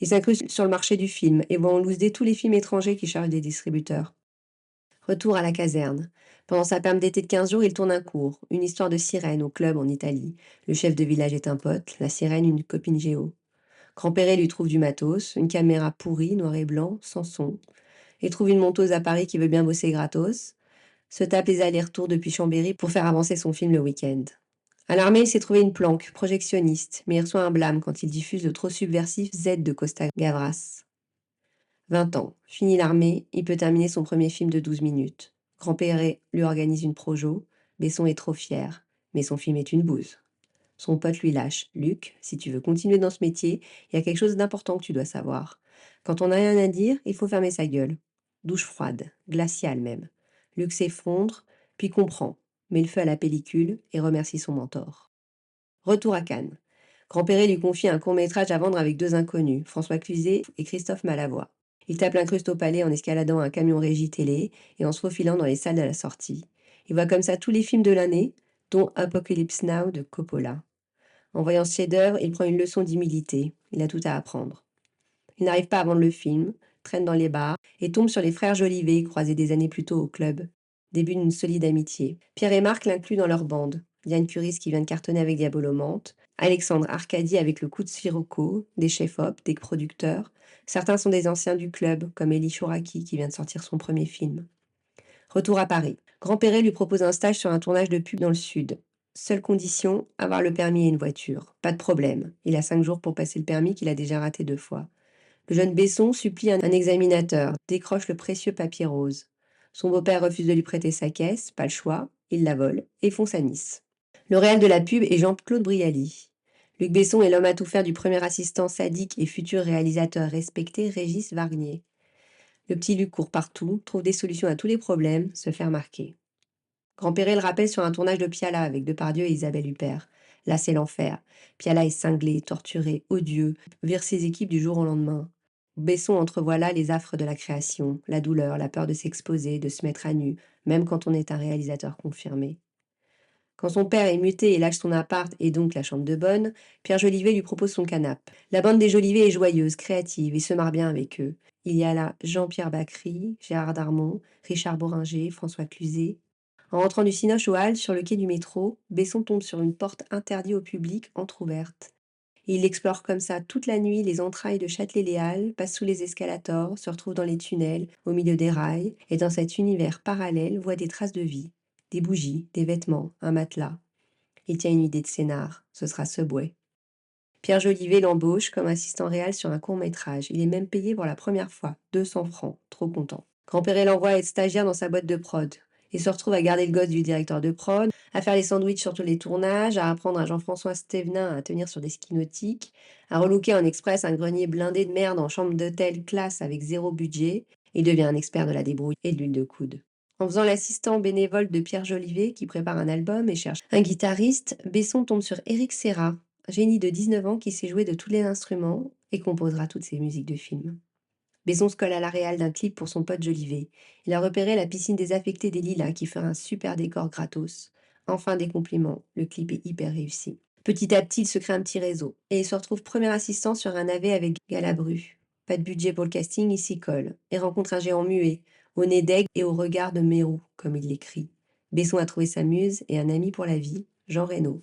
Il s'incruste sur le marché du film et voit en loose day tous les films étrangers qui chargent des distributeurs. Retour à la caserne. Pendant sa perme d'été de 15 jours, il tourne un cours, une histoire de sirène au club en Italie. Le chef de village est un pote, la sirène une copine géo. Grand Perret lui trouve du matos, une caméra pourrie, noir et blanc, sans son. Il trouve une monteuse à Paris qui veut bien bosser gratos. Se tape les allers-retours depuis Chambéry pour faire avancer son film le week-end. À l'armée, il s'est trouvé une planque, projectionniste, mais il reçoit un blâme quand il diffuse le trop subversif Z de Costa Gavras. 20 ans, fini l'armée, il peut terminer son premier film de 12 minutes. Grand Perret lui organise une projo, Besson est trop fier, mais son film est une bouse. Son pote lui lâche: Luc, si tu veux continuer dans ce métier, il y a quelque chose d'important que tu dois savoir. Quand on n'a rien à dire, il faut fermer sa gueule. Douche froide, glaciale même. Luc s'effondre, puis comprend, met le feu à la pellicule et remercie son mentor. Retour à Cannes. Grand-Perret lui confie un court-métrage à vendre avec deux inconnus, François Cluzet et Christophe Malavoie. Il tape l'incruste au palais en escaladant un camion régie télé et en se faufilant dans les salles de la sortie. Il voit comme ça tous les films de l'année, dont Apocalypse Now de Coppola. En voyant ce chef-d'œuvre, il prend une leçon d'humilité. Il a tout à apprendre. Il n'arrive pas à vendre le film, traîne dans les bars et tombe sur les frères Jolivet, croisés des années plus tôt au club. Début d'une solide amitié. Pierre et Marc l'incluent dans leur bande. Diane Curis qui vient de cartonner avec Diabolomante, Alexandre Arcadi avec le coup de Sirocco, des chefs-op, des producteurs. Certains sont des anciens du club, comme Elie Chouraki qui vient de sortir son premier film. Retour à Paris. Grand-Perret lui propose un stage sur un tournage de pub dans le sud. Seule condition, avoir le permis et une voiture. Pas de problème. Il a 5 jours pour passer le permis qu'il a déjà raté 2 fois. Le jeune Besson supplie un examinateur, décroche le précieux papier rose. Son beau-père refuse de lui prêter sa caisse, pas le choix, il la vole et fonce à Nice. Le réel de la pub est Jean-Claude Brialy. Luc Besson est l'homme à tout faire du premier assistant sadique et futur réalisateur respecté Régis Varnier. Le petit Luc court partout, trouve des solutions à tous les problèmes, se fait remarquer. Grand-Perret le rappelle sur un tournage de Piala avec Depardieu et Isabelle Huppert. Là, c'est l'enfer. Piala est cinglé, torturé, odieux, vire ses équipes du jour au lendemain. Besson entrevoit là les affres de la création, la douleur, la peur de s'exposer, de se mettre à nu, même quand on est un réalisateur confirmé. Quand son père est muté et lâche son appart et donc la chambre de bonne, Pierre Jolivet lui propose son canapé. La bande des Jolivet est joyeuse, créative et se marre bien avec eux. Il y a là Jean-Pierre Bacry, Gérard Darmon, Richard Boringer, François Cluzet. En rentrant du Cinoche aux Halles, sur le quai du métro, Besson tombe sur une porte interdite au public, entr'ouverte. Il explore comme ça toute la nuit les entrailles de Châtelet-les-Halles, passe sous les escalators, se retrouve dans les tunnels, au milieu des rails, et dans cet univers parallèle voit des traces de vie. Des bougies, des vêtements, un matelas. Il tient une idée de scénar, ce sera Subway. Pierre Jolivet l'embauche comme assistant réel sur un court-métrage. Il est même payé pour la première fois, 200 francs, trop content. Grand-Perret l'envoie être stagiaire dans sa boîte de prod. Il se retrouve à garder le gosse du directeur de prod, à faire les sandwichs sur tous les tournages, à apprendre à Jean-François Stévenin à tenir sur des skis nautiques, à relooker en express un grenier blindé de merde en chambre d'hôtel classe avec zéro budget. Il devient un expert de la débrouille et de l'huile de coude. En faisant l'assistant bénévole de Pierre Jolivet, qui prépare un album et cherche un guitariste, Besson tombe sur Éric Serra, un génie de 19 ans qui sait jouer de tous les instruments et composera toutes ses musiques de films. Besson se colle à la réal d'un clip pour son pote Jolivet. Il a repéré la piscine désaffectée des Lilas qui fera un super décor gratos. Enfin des compliments, le clip est hyper réussi. Petit à petit, il se crée un petit réseau et il se retrouve premier assistant sur un navet avec Galabru. Pas de budget pour le casting, il s'y colle et rencontre un géant muet, au nez d'aigle et au regard de mérou, comme il l'écrit. Besson a trouvé sa muse et un ami pour la vie, Jean Reno.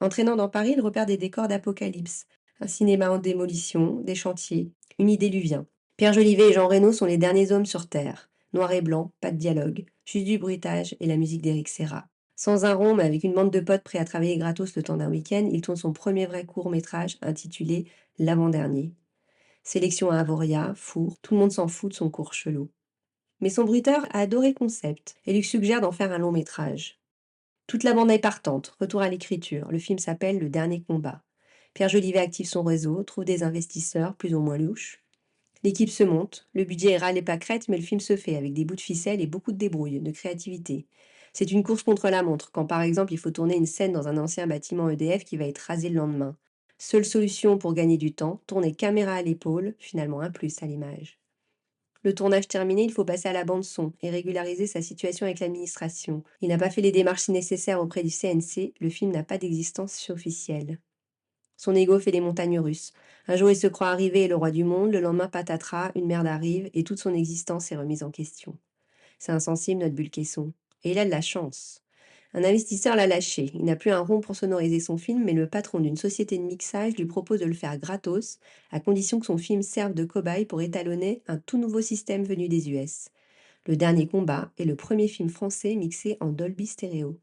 Entraînant dans Paris, il repère des décors d'apocalypse, un cinéma en démolition, des chantiers, une idée lui vient. Pierre Jolivet et Jean Reno sont les derniers hommes sur Terre. Noir et blanc, pas de dialogue, juste du bruitage et la musique d'Éric Serra. Sans un rond, mais avec une bande de potes prêts à travailler gratos le temps d'un week-end, il tourne son premier vrai court-métrage intitulé L'avant-dernier. Sélection à Avoria, four, tout le monde s'en fout de son cours chelou. Mais son bruiteur a adoré le concept et lui suggère d'en faire un long-métrage. Toute la bande est partante, retour à l'écriture. Le film s'appelle Le Dernier Combat. Pierre Jolivet active son réseau, trouve des investisseurs plus ou moins louches. L'équipe se monte, le budget est râle et pâquerette, mais le film se fait avec des bouts de ficelle et beaucoup de débrouille, de créativité. C'est une course contre la montre, quand par exemple il faut tourner une scène dans un ancien bâtiment EDF qui va être rasé le lendemain. Seule solution pour gagner du temps, tourner caméra à l'épaule, finalement un plus à l'image. Le tournage terminé, il faut passer à la bande-son et régulariser sa situation avec l'administration. Il n'a pas fait les démarches nécessaires auprès du CNC, le film n'a pas d'existence officielle. Son ego fait des montagnes russes. Un jour, il se croit arrivé et le roi du monde, le lendemain, patatras, une merde arrive et toute son existence est remise en question. C'est insensible, notre Bulcasson. Et il a de la chance. Un investisseur l'a lâché. Il n'a plus un rond pour sonoriser son film, mais le patron d'une société de mixage lui propose de le faire gratos, à condition que son film serve de cobaye pour étalonner un tout nouveau système venu des US. Le Dernier Combat est le premier film français mixé en Dolby Stereo.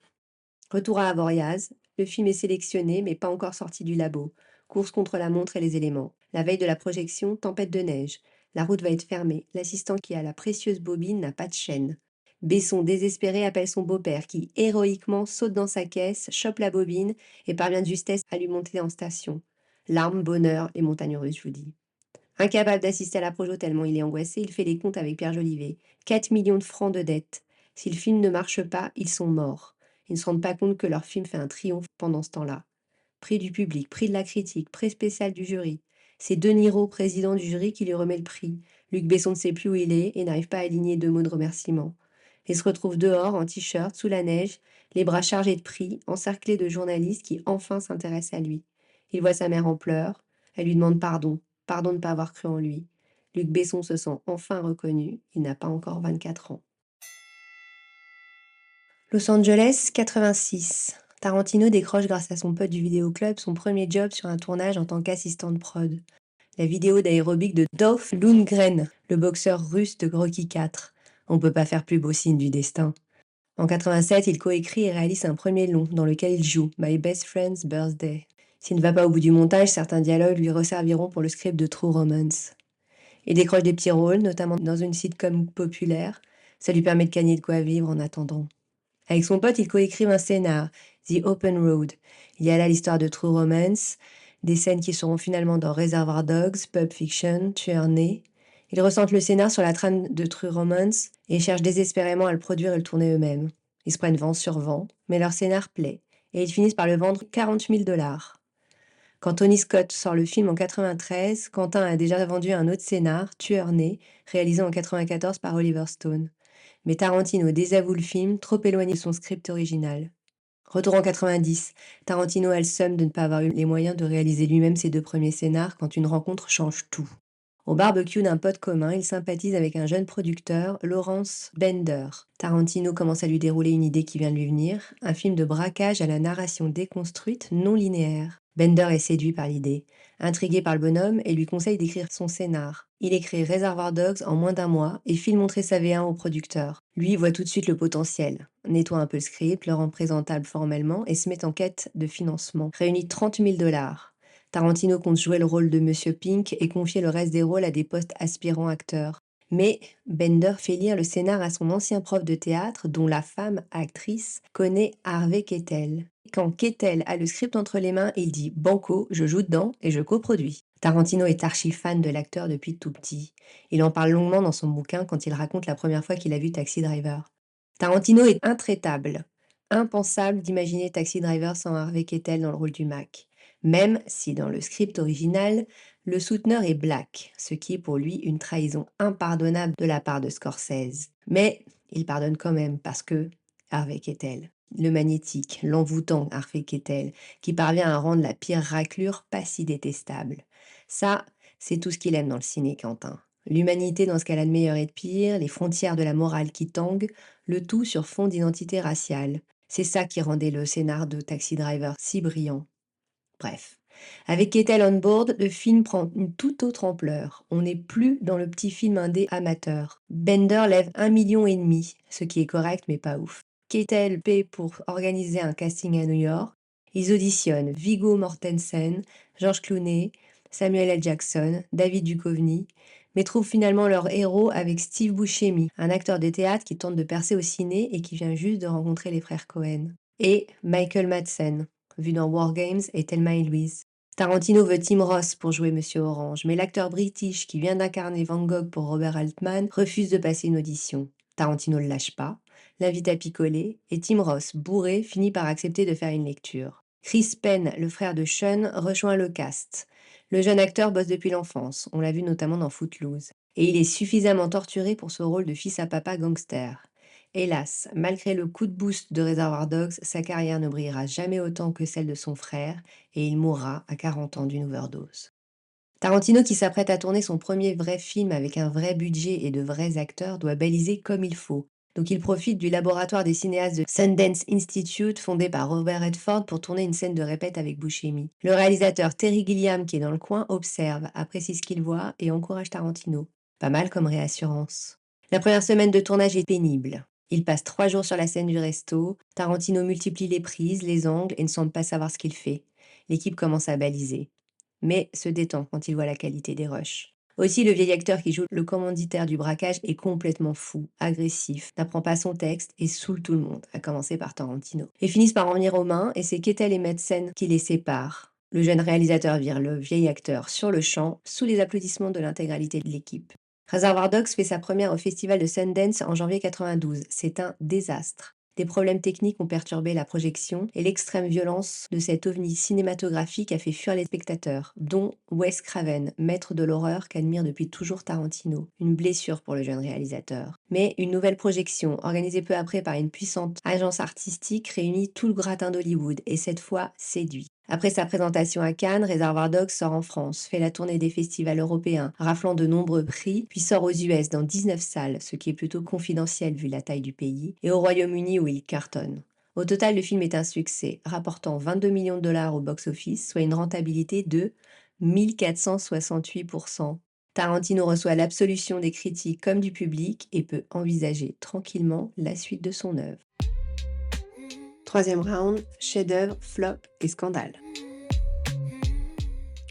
Retour à Avoriaz, le film est sélectionné mais pas encore sorti du labo. Course contre la montre et les éléments. La veille de la projection, tempête de neige. La route va être fermée. L'assistant qui a la précieuse bobine n'a pas de chaîne. Besson, désespéré, appelle son beau-père qui, héroïquement, saute dans sa caisse, chope la bobine et parvient de justesse à lui monter en station. Larmes, bonheur et montagne russe, je vous dis. Incapable d'assister à la projo tellement il est angoissé, il fait les comptes avec Pierre Jolivet. 4 millions de francs de dettes. Si le film ne marche pas, ils sont morts. Ils ne se rendent pas compte que leur film fait un triomphe pendant ce temps-là. Prix du public, prix de la critique, prix spécial du jury. C'est De Niro, président du jury, qui lui remet le prix. Luc Besson ne sait plus où il est et n'arrive pas à aligner 2 mots de remerciement. Il se retrouve dehors, en t-shirt, sous la neige, les bras chargés de prix, encerclé de journalistes qui enfin s'intéressent à lui. Il voit sa mère en pleurs. Elle lui demande pardon. Pardon de ne pas avoir cru en lui. Luc Besson se sent enfin reconnu. Il n'a pas encore 24 ans. Los Angeles, 86. Tarantino décroche grâce à son pote du vidéoclub son premier job sur un tournage en tant qu'assistant de prod. La vidéo d'aérobic de Dolph Lundgren, le boxeur russe de Rocky IV. On peut pas faire plus beau signe du destin. En 87, il coécrit et réalise un premier long dans lequel il joue My Best Friend's Birthday. S'il ne va pas au bout du montage, certains dialogues lui resserviront pour le script de True Romance. Il décroche des petits rôles, notamment dans une sitcom populaire. Ça lui permet de gagner de quoi vivre en attendant. Avec son pote, ils coécrivent un scénar, The Open Road. Il y a là l'histoire de True Romance, des scènes qui seront finalement dans Reservoir Dogs, Pulp Fiction, Tueur né. Ils ressentent le scénar sur la trame de True Romance et cherchent désespérément à le produire et le tourner eux-mêmes. Ils se prennent vent sur vent, mais leur scénar plaît, et ils finissent par le vendre 40 000 $. Quand Tony Scott sort le film en 93, Quentin a déjà vendu un autre scénar, Tueur né, réalisé en 94 par Oliver Stone. Mais Tarantino désavoue le film, trop éloigné de son script original. Retour en 90, Tarantino a le seum de ne pas avoir eu les moyens de réaliser lui-même ses 2 premiers scénars quand une rencontre change tout. Au barbecue d'un pote commun, il sympathise avec un jeune producteur, Lawrence Bender. Tarantino commence à lui dérouler une idée qui vient de lui venir, un film de braquage à la narration déconstruite, non linéaire. Bender est séduit par l'idée, intrigué par le bonhomme et lui conseille d'écrire son scénar. Il écrit Reservoir Dogs en moins d'1 mois et file montrer sa V1 au producteur. Lui voit tout de suite le potentiel, nettoie un peu le script, le rend présentable formellement et se met en quête de financement. Réunit 30 000 $. Tarantino compte jouer le rôle de Monsieur Pink et confier le reste des rôles à des postes aspirants acteurs. Mais Bender fait lire le scénar à son ancien prof de théâtre, dont la femme actrice connaît Harvey Keitel. Quand Keitel a le script entre les mains, il dit «Banco, je joue dedans et je coproduis». Tarantino est archi fan de l'acteur depuis tout petit. Il en parle longuement dans son bouquin quand il raconte la première fois qu'il a vu Taxi Driver. Tarantino est intraitable. Impensable d'imaginer Taxi Driver sans Harvey Keitel dans le rôle du Mac. Même si dans le script original, le souteneur est Black, ce qui est pour lui une trahison impardonnable de la part de Scorsese. Mais il pardonne quand même parce que Harvey Keitel, le magnétique, l'envoûtant Harvey Keitel, qui parvient à rendre la pire raclure pas si détestable. Ça, c'est tout ce qu'il aime dans le ciné, Quentin. L'humanité dans ce qu'elle a de meilleur et de pire, les frontières de la morale qui tanguent, le tout sur fond d'identité raciale. C'est ça qui rendait le scénar de Taxi Driver si brillant. Bref. Avec Keitel on board, le film prend une toute autre ampleur. On n'est plus dans le petit film indé amateur. Bender lève 1,5 million, ce qui est correct mais pas ouf. Keitel paie pour organiser un casting à New York. Ils auditionnent Viggo Mortensen, George Clooney, Samuel L. Jackson, David Duchovny, mais trouvent finalement leur héros avec Steve Buscemi, un acteur de théâtre qui tente de percer au ciné et qui vient juste de rencontrer les frères Coen. Et Michael Madsen, vu dans War Games et Thelma et Louise. Tarantino veut Tim Roth pour jouer Monsieur Orange, mais l'acteur british qui vient d'incarner Van Gogh pour Robert Altman refuse de passer une audition. Tarantino ne le lâche pas, l'invite à picoler, et Tim Roth, bourré, finit par accepter de faire une lecture. Chris Penn, le frère de Sean, rejoint le cast. Le jeune acteur bosse depuis l'enfance, on l'a vu notamment dans Footloose, et il est suffisamment torturé pour ce rôle de fils à papa gangster. Hélas, malgré le coup de boost de Reservoir Dogs, sa carrière ne brillera jamais autant que celle de son frère et il mourra à 40 ans d'une overdose. Tarantino, qui s'apprête à tourner son premier vrai film avec un vrai budget et de vrais acteurs, doit baliser comme il faut. Donc il profite du laboratoire des cinéastes de Sundance Institute fondé par Robert Redford pour tourner une scène de répète avec Buscemi. Le réalisateur Terry Gilliam, qui est dans le coin, observe, apprécie ce qu'il voit et encourage Tarantino. Pas mal comme réassurance. La première semaine de tournage est pénible. Il passe 3 jours sur la scène du resto, Tarantino multiplie les prises, les angles et ne semble pas savoir ce qu'il fait. L'équipe commence à baliser, mais se détend quand il voit la qualité des rushs. Aussi, le vieil acteur qui joue le commanditaire du braquage est complètement fou, agressif, n'apprend pas son texte et saoule tout le monde, à commencer par Tarantino. Ils finissent par en venir aux mains et c'est Kettel et Metzen qui les séparent. Le jeune réalisateur vire le vieil acteur sur le champ, sous les applaudissements de l'intégralité de l'équipe. Reservoir Dogs fait sa première au festival de Sundance en janvier 92. C'est un désastre. Des problèmes techniques ont perturbé la projection et l'extrême violence de cet ovni cinématographique a fait fuir les spectateurs, dont Wes Craven, maître de l'horreur qu'admire depuis toujours Tarantino. Une blessure pour le jeune réalisateur. Mais une nouvelle projection, organisée peu après par une puissante agence artistique, réunit tout le gratin d'Hollywood et cette fois séduit. Après sa présentation à Cannes, Reservoir Dogs sort en France, fait la tournée des festivals européens, raflant de nombreux prix, puis sort aux US dans 19 salles, ce qui est plutôt confidentiel vu la taille du pays, et au Royaume-Uni où il cartonne. Au total, le film est un succès, rapportant 22 millions de dollars au box-office, soit une rentabilité de 1468%. Tarantino reçoit l'absolution des critiques comme du public et peut envisager tranquillement la suite de son œuvre. Troisième round, chef-d'œuvre, flop et scandale.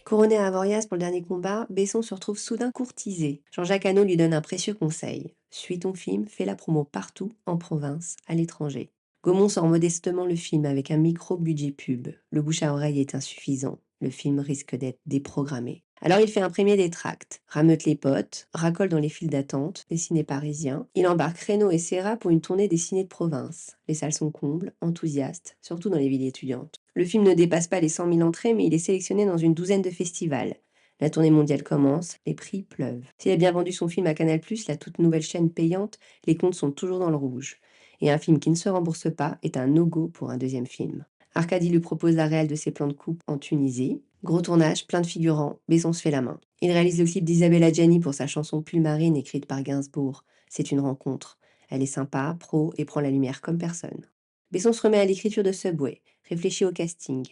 Couronné à Avoriaz pour le dernier combat, Besson se retrouve soudain courtisé. Jean-Jacques Hano lui donne un précieux conseil. Suis ton film, fais la promo partout, en province, à l'étranger. Gaumont sort modestement le film avec un micro-budget pub. Le bouche à oreille est insuffisant. Le film risque d'être déprogrammé. Alors il fait imprimer des tracts, rameute les potes, racole dans les files d'attente, des ciné parisiens. Il embarque Reynaud et Serra pour une tournée des ciné de province. Les salles sont combles, enthousiastes, surtout dans les villes étudiantes. Le film ne dépasse pas les 100 000 entrées, mais il est sélectionné dans une douzaine de festivals. La tournée mondiale commence, les prix pleuvent. S'il a bien vendu son film à Canal+, la toute nouvelle chaîne payante, les comptes sont toujours dans le rouge. Et un film qui ne se rembourse pas est un no-go pour un deuxième film. Arcadie lui propose la réelle de ses plans de coupe en Tunisie. Gros tournage, plein de figurants, Besson se fait la main. Il réalise le clip d'Isabelle Adjani pour sa chanson Pull Marine écrite par Gainsbourg. C'est une rencontre. Elle est sympa, pro et prend la lumière comme personne. Besson se remet à l'écriture de Subway, réfléchit au casting.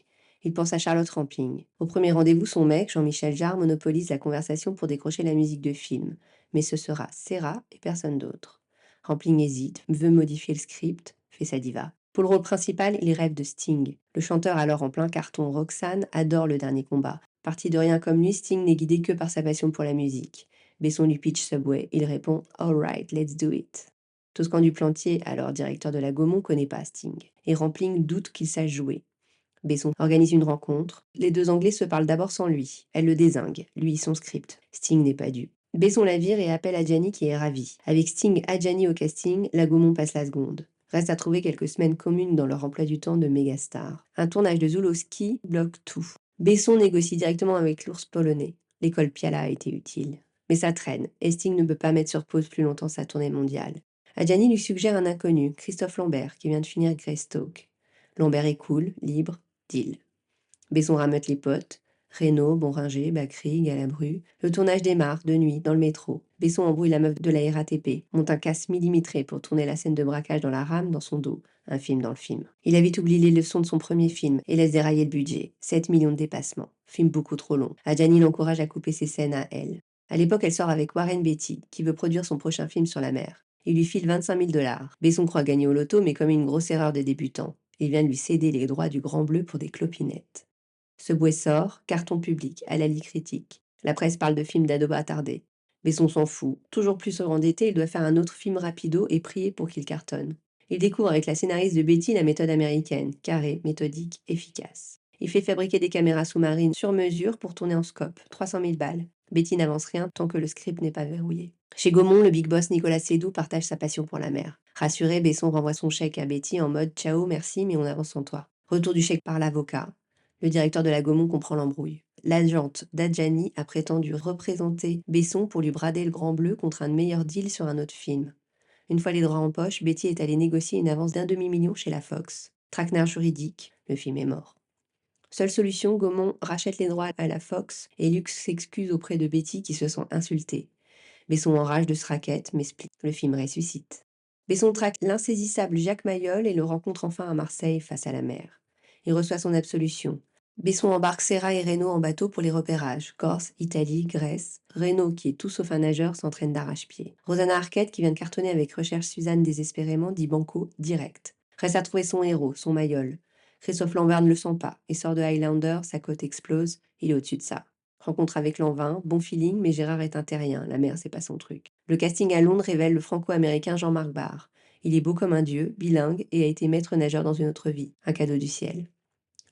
Il pense à Charlotte Rampling. Au premier rendez-vous, son mec, Jean-Michel Jarre, monopolise la conversation pour décrocher la musique de film. Mais ce sera Serra et personne d'autre. Rampling hésite, veut modifier le script, fait sa diva. Pour le rôle principal, il rêve de Sting. Le chanteur alors en plein carton Roxane adore le dernier combat. Parti de rien comme lui, Sting n'est guidé que par sa passion pour la musique. Besson lui pitch Subway, il répond « Alright, let's do it ». Toscan Duplantier, alors directeur de la Gaumont, connaît pas Sting. Et Rampling doute qu'il sache jouer. Besson organise une rencontre. Les deux Anglais se parlent d'abord sans lui. Elle le dézingue, lui son script. Sting n'est pas dupe. Besson la vire et appelle Adjani qui est ravi. Avec Sting Adjani au casting, la Gaumont passe la seconde. Reste à trouver quelques semaines communes dans leur emploi du temps de mégastar. Un tournage de Zulawski bloque tout. Besson négocie directement avec l'ours polonais. L'école Piala a été utile. Mais ça traîne, et Sting ne peut pas mettre sur pause plus longtemps sa tournée mondiale. Adjani lui suggère un inconnu, Christophe Lambert, qui vient de finir Greystoke. Lambert est cool, libre, deal. Besson rameute les potes. Reynaud, Bonringer, Bacri, Galabru. Le tournage démarre, de nuit, dans le métro. Besson embrouille la meuf de la RATP, monte un casse millimétré pour tourner la scène de braquage dans la rame dans son dos. Un film dans le film. Il a vite oublié les leçons de son premier film et laisse dérailler le budget. 7 millions de dépassements. Film beaucoup trop long. Adjani l'encourage à couper ses scènes à elle. À l'époque, elle sort avec Warren Beatty, qui veut produire son prochain film sur la mer. Il lui file 25 000 dollars. Besson croit gagner au loto, mais comme une grosse erreur de débutant. Il vient de lui céder les droits du Grand Bleu pour des clopinettes. Subway sort, carton public, à la lie critique. La presse parle de films d'ado attardés. Besson s'en fout. Toujours plus surendetté, il doit faire un autre film rapido et prier pour qu'il cartonne. Il découvre avec la scénariste de Betty la méthode américaine, carrée, méthodique, efficace. Il fait fabriquer des caméras sous-marines sur mesure pour tourner en scope, 300 000 balles. Betty n'avance rien tant que le script n'est pas verrouillé. Chez Gaumont, le big boss Nicolas Seydoux partage sa passion pour la mer. Rassuré, Besson renvoie son chèque à Betty en mode « Ciao, merci, mais on avance sans toi ». Retour du chèque par l'avocat. Le directeur de la Gaumont comprend l'embrouille. L'agente d'Adjani a prétendu représenter Besson pour lui brader le Grand Bleu contre un meilleur deal sur un autre film. Une fois les droits en poche, Betty est allée négocier une avance d'1 demi-million chez la Fox. Traquenard juridique, le film est mort. Seule solution, Gaumont rachète les droits à la Fox et Lux s'excuse auprès de Betty qui se sent insultée. Besson enrage de ce racket, mais split. Le film ressuscite. Besson traque l'insaisissable Jacques Mayol et le rencontre enfin à Marseille face à la mer. Il reçoit son absolution. Besson embarque Serra et Reynaud en bateau pour les repérages. Corse, Italie, Grèce. Reynaud, qui est tout sauf un nageur, s'entraîne d'arrache-pied. Rosanna Arquette, qui vient de cartonner avec Recherche Suzanne désespérément, dit banco direct. Reste à trouver son héros, son Mayol. Christophe Lambert ne le sent pas. Il sort de Highlander, sa côte explose, il est au-dessus de ça. Rencontre avec Lanvin, bon feeling, mais Gérard est un terrien, la mer c'est pas son truc. Le casting à Londres révèle le franco-américain Jean-Marc Barr. Il est beau comme un dieu, bilingue et a été maître nageur dans une autre vie, un cadeau du ciel.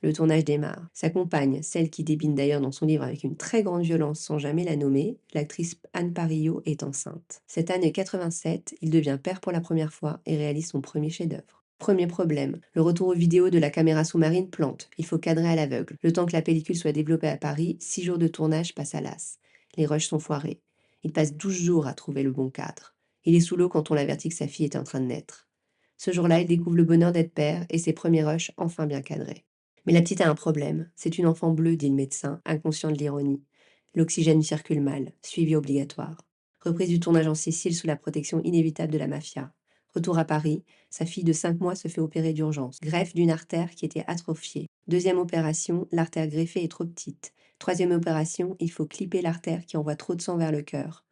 Le tournage démarre. Sa compagne, celle qui débine d'ailleurs dans son livre avec une très grande violence sans jamais la nommer, l'actrice Anne Parillo est enceinte. Cette année 87, il devient père pour la première fois et réalise son premier chef-d'œuvre. Premier problème, le retour aux vidéos de la caméra sous-marine plante. Il faut cadrer à l'aveugle. Le temps que la pellicule soit développée à Paris, 6 jours de tournage passent à l'as. Les rushs sont foirés. Il passe 12 jours à trouver le bon cadre. Il est sous l'eau quand on l'avertit que sa fille est en train de naître. Ce jour-là, il découvre le bonheur d'être père et ses premiers rushs enfin bien cadrés. Mais la petite a un problème. C'est une enfant bleue, dit le médecin, inconscient de l'ironie. L'oxygène circule mal, suivi obligatoire. Reprise du tournage en Sicile sous la protection inévitable de la mafia. Retour à Paris, sa fille de 5 mois se fait opérer d'urgence. Greffe d'une artère qui était atrophiée. Deuxième opération, l'artère greffée est trop petite. Troisième opération, il faut clipper l'artère qui envoie trop de sang vers le cœur.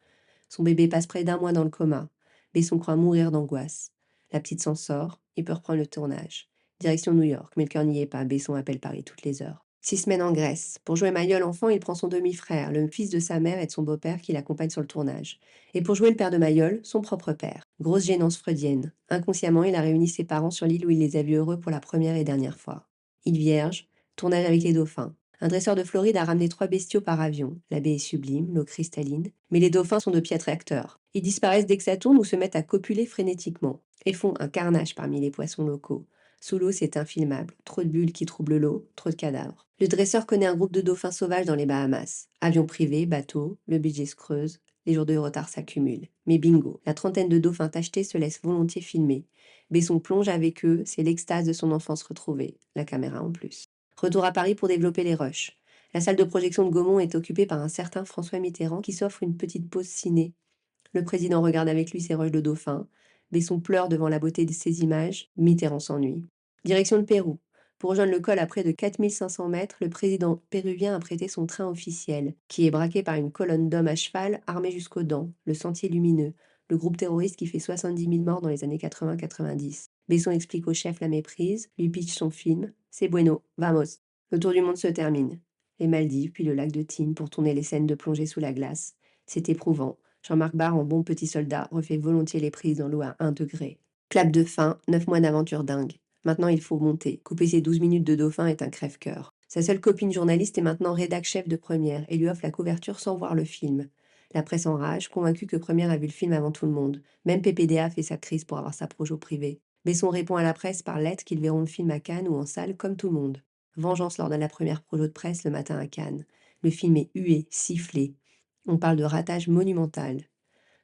Son bébé passe près d'un mois dans le coma. Besson croit mourir d'angoisse. La petite s'en sort, il peut reprendre le tournage. Direction New York, mais le cœur n'y est pas, Besson appelle Paris toutes les heures. 6 semaines en Grèce. Pour jouer Mayol enfant, il prend son demi-frère, le fils de sa mère et de son beau-père qui l'accompagne sur le tournage. Et pour jouer le père de Mayol, son propre père. Grosse gênance freudienne. Inconsciemment, il a réuni ses parents sur l'île où il les a vus heureux pour la première et dernière fois. Île Vierge, tournage avec les dauphins. Un dresseur de Floride a ramené 3 bestiaux par avion. La baie est sublime, l'eau cristalline, mais les dauphins sont de piètres acteurs. Ils disparaissent dès que ça tourne ou se mettent à copuler frénétiquement, et font un carnage parmi les poissons locaux. Sous l'eau, c'est infilmable. Trop de bulles qui troublent l'eau, trop de cadavres. Le dresseur connaît un groupe de dauphins sauvages dans les Bahamas. Avion privé, bateau, le budget se creuse, les jours de retard s'accumulent. Mais bingo, la trentaine de dauphins tachetés se laisse volontiers filmer. Besson plonge avec eux, c'est l'extase de son enfance retrouvée, la caméra en plus. Retour à Paris pour développer les rushs. La salle de projection de Gaumont est occupée par un certain François Mitterrand qui s'offre une petite pause ciné. Le président regarde avec lui ses rushs de dauphin. Besson pleure devant la beauté de ces images. Mitterrand s'ennuie. Direction le Pérou. Pour rejoindre le col à près de 4500 mètres, le président péruvien a prêté son train officiel, qui est braqué par une colonne d'hommes à cheval armés jusqu'aux dents, le Sentier Lumineux, le groupe terroriste qui fait 70 000 morts dans les années 80-90. Besson explique au chef la méprise, lui pitch son film. C'est bueno, vamos. Le tour du monde se termine. Les Maldives, puis le lac de Tignes pour tourner les scènes de plongée sous la glace. C'est éprouvant. Jean-Marc Barr, en bon petit soldat, refait volontiers les prises dans l'eau à 1 degré. Clap de fin, 9 mois d'aventure dingue. Maintenant, il faut monter. Couper ses 12 minutes de dauphin est un crève-cœur. Sa seule copine journaliste est maintenant rédac-chef de Première et lui offre la couverture sans voir le film. La presse enrage, convaincue que Première a vu le film avant tout le monde. Même PPDA fait sa crise pour avoir sa projo privée. Besson répond à la presse par lettre qu'ils verront le film à Cannes ou en salle comme tout le monde. Vengeance lors de la première projo de presse le matin à Cannes. Le film est hué, sifflé. On parle de ratage monumental.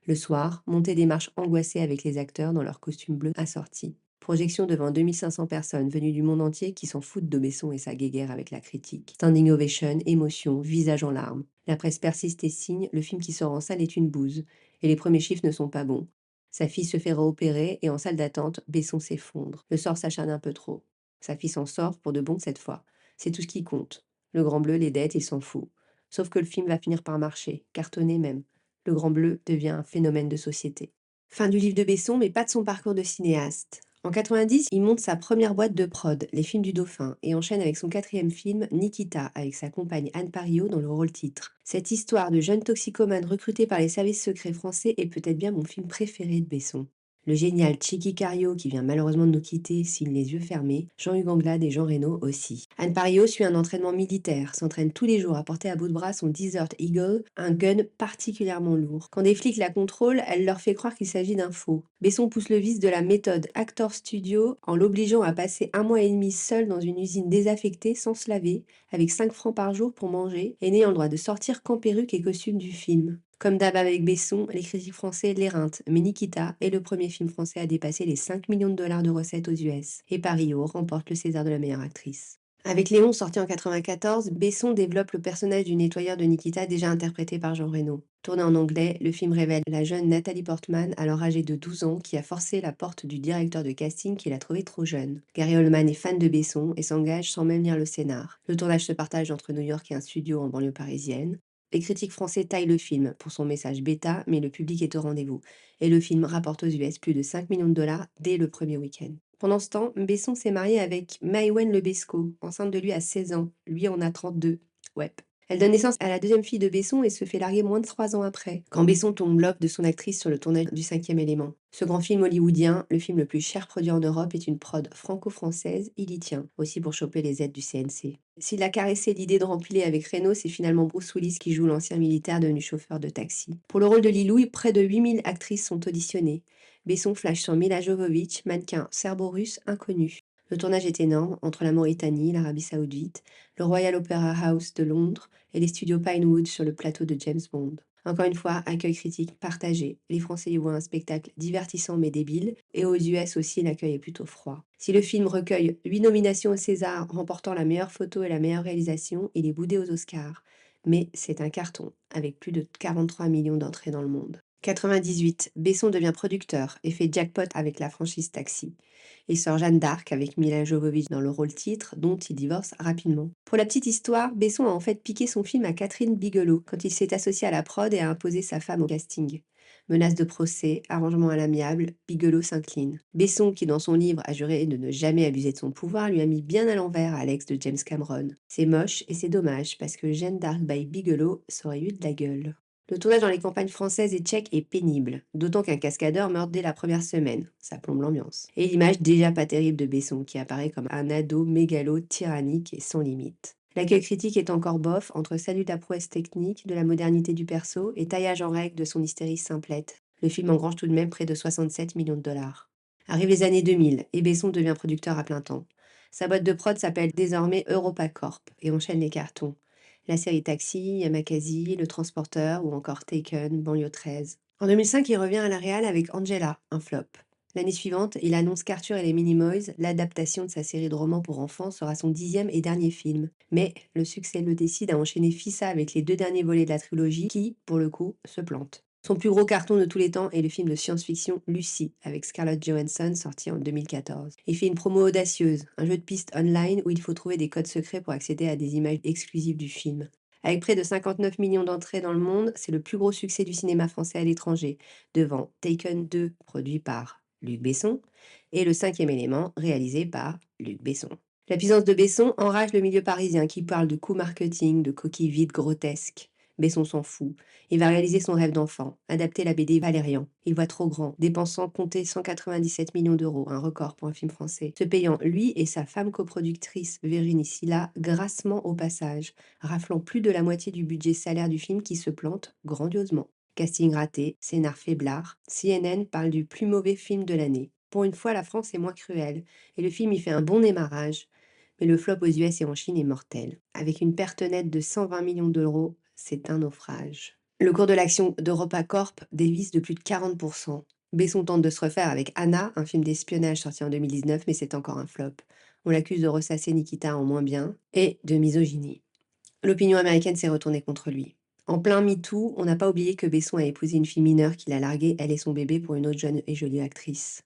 Le soir, montée des marches angoissées avec les acteurs dans leurs costumes bleus assortis. Projection devant 2500 personnes venues du monde entier qui s'en foutent de Besson et sa guéguerre avec la critique. Standing ovation, émotion, visage en larmes. La presse persiste et signe, le film qui sort en salle est une bouse. Et les premiers chiffres ne sont pas bons. Sa fille se fait réopérer et en salle d'attente, Besson s'effondre. Le sort s'acharne un peu trop. Sa fille s'en sort pour de bon cette fois. C'est tout ce qui compte. Le Grand Bleu, les dettes, il s'en fout. Sauf que le film va finir par marcher, cartonner même. Le Grand Bleu devient un phénomène de société. Fin du livre de Besson, mais pas de son parcours de cinéaste. En 90, il monte sa première boîte de prod, Les Films du Dauphin, et enchaîne avec son 4e film, Nikita, avec sa compagne Anne Parillo dans le rôle titre. Cette histoire de jeune toxicomane recruté par les services secrets français est peut-être bien mon film préféré de Besson. Le génial Chicky Cario, qui vient malheureusement de nous quitter, signe les yeux fermés, Jean-Hugues Anglade et Jean Reno aussi. Anne Parillo suit un entraînement militaire, s'entraîne tous les jours à porter à bout de bras son Desert Eagle, un gun particulièrement lourd. Quand des flics la contrôlent, elle leur fait croire qu'il s'agit d'un faux. Besson pousse le vice de la méthode Actor Studio en l'obligeant à passer 1 mois et demi seul dans une usine désaffectée sans se laver, avec 5 francs par jour pour manger, et n'ayant le droit de sortir qu'en perruque et costume du film. Comme d'hab avec Besson, les critiques français l'éreintent, mais Nikita est le premier film français à dépasser les 5 millions de dollars de recettes aux US, et Parillo remporte le César de la meilleure actrice. Avec Léon, sorti en 94, Besson développe le personnage du nettoyeur de Nikita déjà interprété par Jean Reno. Tourné en anglais, le film révèle la jeune Nathalie Portman, alors âgée de 12 ans, qui a forcé la porte du directeur de casting qui l'a trouvée trop jeune. Gary Oldman est fan de Besson et s'engage sans même lire le scénar. Le tournage se partage entre New York et un studio en banlieue parisienne. Les critiques français taillent le film pour son message bêta, mais le public est au rendez-vous. Et le film rapporte aux US plus de 5 millions de dollars dès le premier week-end. Pendant ce temps, Besson s'est marié avec Maïwenn Lebesco, enceinte de lui à 16 ans. Lui en a 32. Ouais. Elle donne naissance à la deuxième fille de Besson et se fait larguer moins de 3 ans après, quand Besson tombe l'off de son actrice sur le tournage du Cinquième élément. Ce grand film hollywoodien, le film le plus cher produit en Europe, est une prod franco-française, il y tient, aussi pour choper les aides du CNC. S'il a caressé l'idée de rempiler avec Reno, c'est finalement Bruce Willis qui joue l'ancien militaire devenu chauffeur de taxi. Pour le rôle de Lilou, près de 8000 actrices sont auditionnées. Besson flash sur Mila Jovovich, mannequin serbo-russe inconnu. Le tournage est énorme, entre la Mauritanie, l'Arabie Saoudite, le Royal Opera House de Londres et les studios Pinewood sur le plateau de James Bond. Encore une fois, accueil critique partagé. Les Français y voient un spectacle divertissant mais débile, et aux US aussi l'accueil est plutôt froid. Si le film recueille 8 nominations au César, remportant la meilleure photo et la meilleure réalisation, il est boudé aux Oscars. Mais c'est un carton, avec plus de 43 millions d'entrées dans le monde. 98, Besson devient producteur et fait jackpot avec la franchise Taxi. Il sort Jeanne d'Arc avec Mila Jovovich dans le rôle titre, dont il divorce rapidement. Pour la petite histoire, Besson a en fait piqué son film à Catherine Bigelow quand il s'est associé à la prod et a imposé sa femme au casting. Menace de procès, arrangement à l'amiable, Bigelow s'incline. Besson, qui dans son livre a juré de ne jamais abuser de son pouvoir, lui a mis bien à l'envers à l'ex de James Cameron. C'est moche et c'est dommage parce que Jeanne d'Arc by Bigelow ça aurait eu de la gueule. Le tournage dans les campagnes françaises et tchèques est pénible, d'autant qu'un cascadeur meurt dès la première semaine, ça plombe l'ambiance. Et l'image déjà pas terrible de Besson qui apparaît comme un ado mégalo, tyrannique et sans limite. L'accueil critique est encore bof entre salut de la prouesse technique, de la modernité du perso et taillage en règle de son hystérie simplette. Le film engrange tout de même près de 67 millions de dollars. Arrivent les années 2000 et Besson devient producteur à plein temps. Sa boîte de prod s'appelle désormais EuropaCorp et enchaîne les cartons. La série Taxi, Yamakasi, Le Transporteur ou encore Taken, Banlieue 13. En 2005, il revient à la réal avec Angela, un flop. L'année suivante, il annonce qu'Arthur et les Minimoys, l'adaptation de sa série de romans pour enfants, sera son 10e et dernier film. Mais le succès le décide à enchaîner Fissa avec les 2 derniers volets de la trilogie qui, pour le coup, se plantent. Son plus gros carton de tous les temps est le film de science-fiction Lucy, avec Scarlett Johansson, sorti en 2014. Il fait une promo audacieuse, un jeu de piste online où il faut trouver des codes secrets pour accéder à des images exclusives du film. Avec près de 59 millions d'entrées dans le monde, c'est le plus gros succès du cinéma français à l'étranger, devant Taken 2, produit par Luc Besson, et Le Cinquième élément, réalisé par Luc Besson. La puissance de Besson enrage le milieu parisien qui parle de coûts marketing, de coquilles vides grotesques. Besson s'en fout. Il va réaliser son rêve d'enfant, adapter la BD Valérian. Il voit trop grand, dépensant compter 197 millions d'euros, un record pour un film français, se payant lui et sa femme coproductrice Virginie Silla grassement au passage, raflant plus de la moitié du budget salaire du film qui se plante grandiosement. Casting raté, scénar faiblard, CNN parle du plus mauvais film de l'année. Pour une fois, la France est moins cruelle, et le film y fait un bon démarrage. Mais le flop aux US et en Chine est mortel. Avec une perte nette de 120 millions d'euros, c'est un naufrage. Le cours de l'action d'EuropaCorp dévisse de plus de 40%. Besson tente de se refaire avec Anna, un film d'espionnage sorti en 2019, mais c'est encore un flop. On l'accuse de ressasser Nikita en moins bien et de misogynie. L'opinion américaine s'est retournée contre lui. En plein MeToo, on n'a pas oublié que Besson a épousé une fille mineure qu'il a larguée, elle et son bébé, pour une autre jeune et jolie actrice.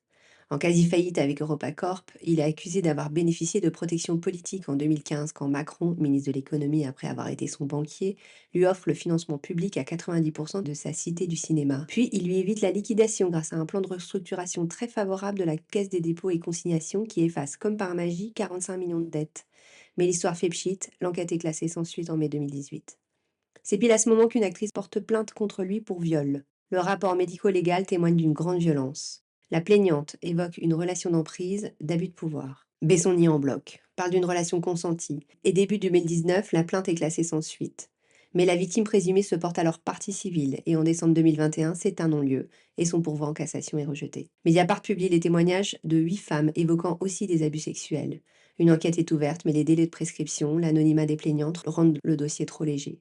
En quasi-faillite avec EuropaCorp, il est accusé d'avoir bénéficié de protection politique en 2015 quand Macron, ministre de l'économie après avoir été son banquier, lui offre le financement public à 90% de sa Cité du cinéma. Puis il lui évite la liquidation grâce à un plan de restructuration très favorable de la Caisse des dépôts et consignations qui efface comme par magie 45 millions de dettes. Mais l'histoire fait pchit, l'enquête est classée sans suite en mai 2018. C'est pile à ce moment qu'une actrice porte plainte contre lui pour viol. Le rapport médico-légal témoigne d'une grande violence. La plaignante évoque une relation d'emprise, d'abus de pouvoir. Besson nie en bloc, parle d'une relation consentie, et début 2019, la plainte est classée sans suite. Mais la victime présumée se porte alors partie civile, et en décembre 2021, c'est un non-lieu, et son pourvoi en cassation est rejeté. Mediapart publie les témoignages de 8 femmes évoquant aussi des abus sexuels. Une enquête est ouverte, mais les délais de prescription, l'anonymat des plaignantes rendent le dossier trop léger.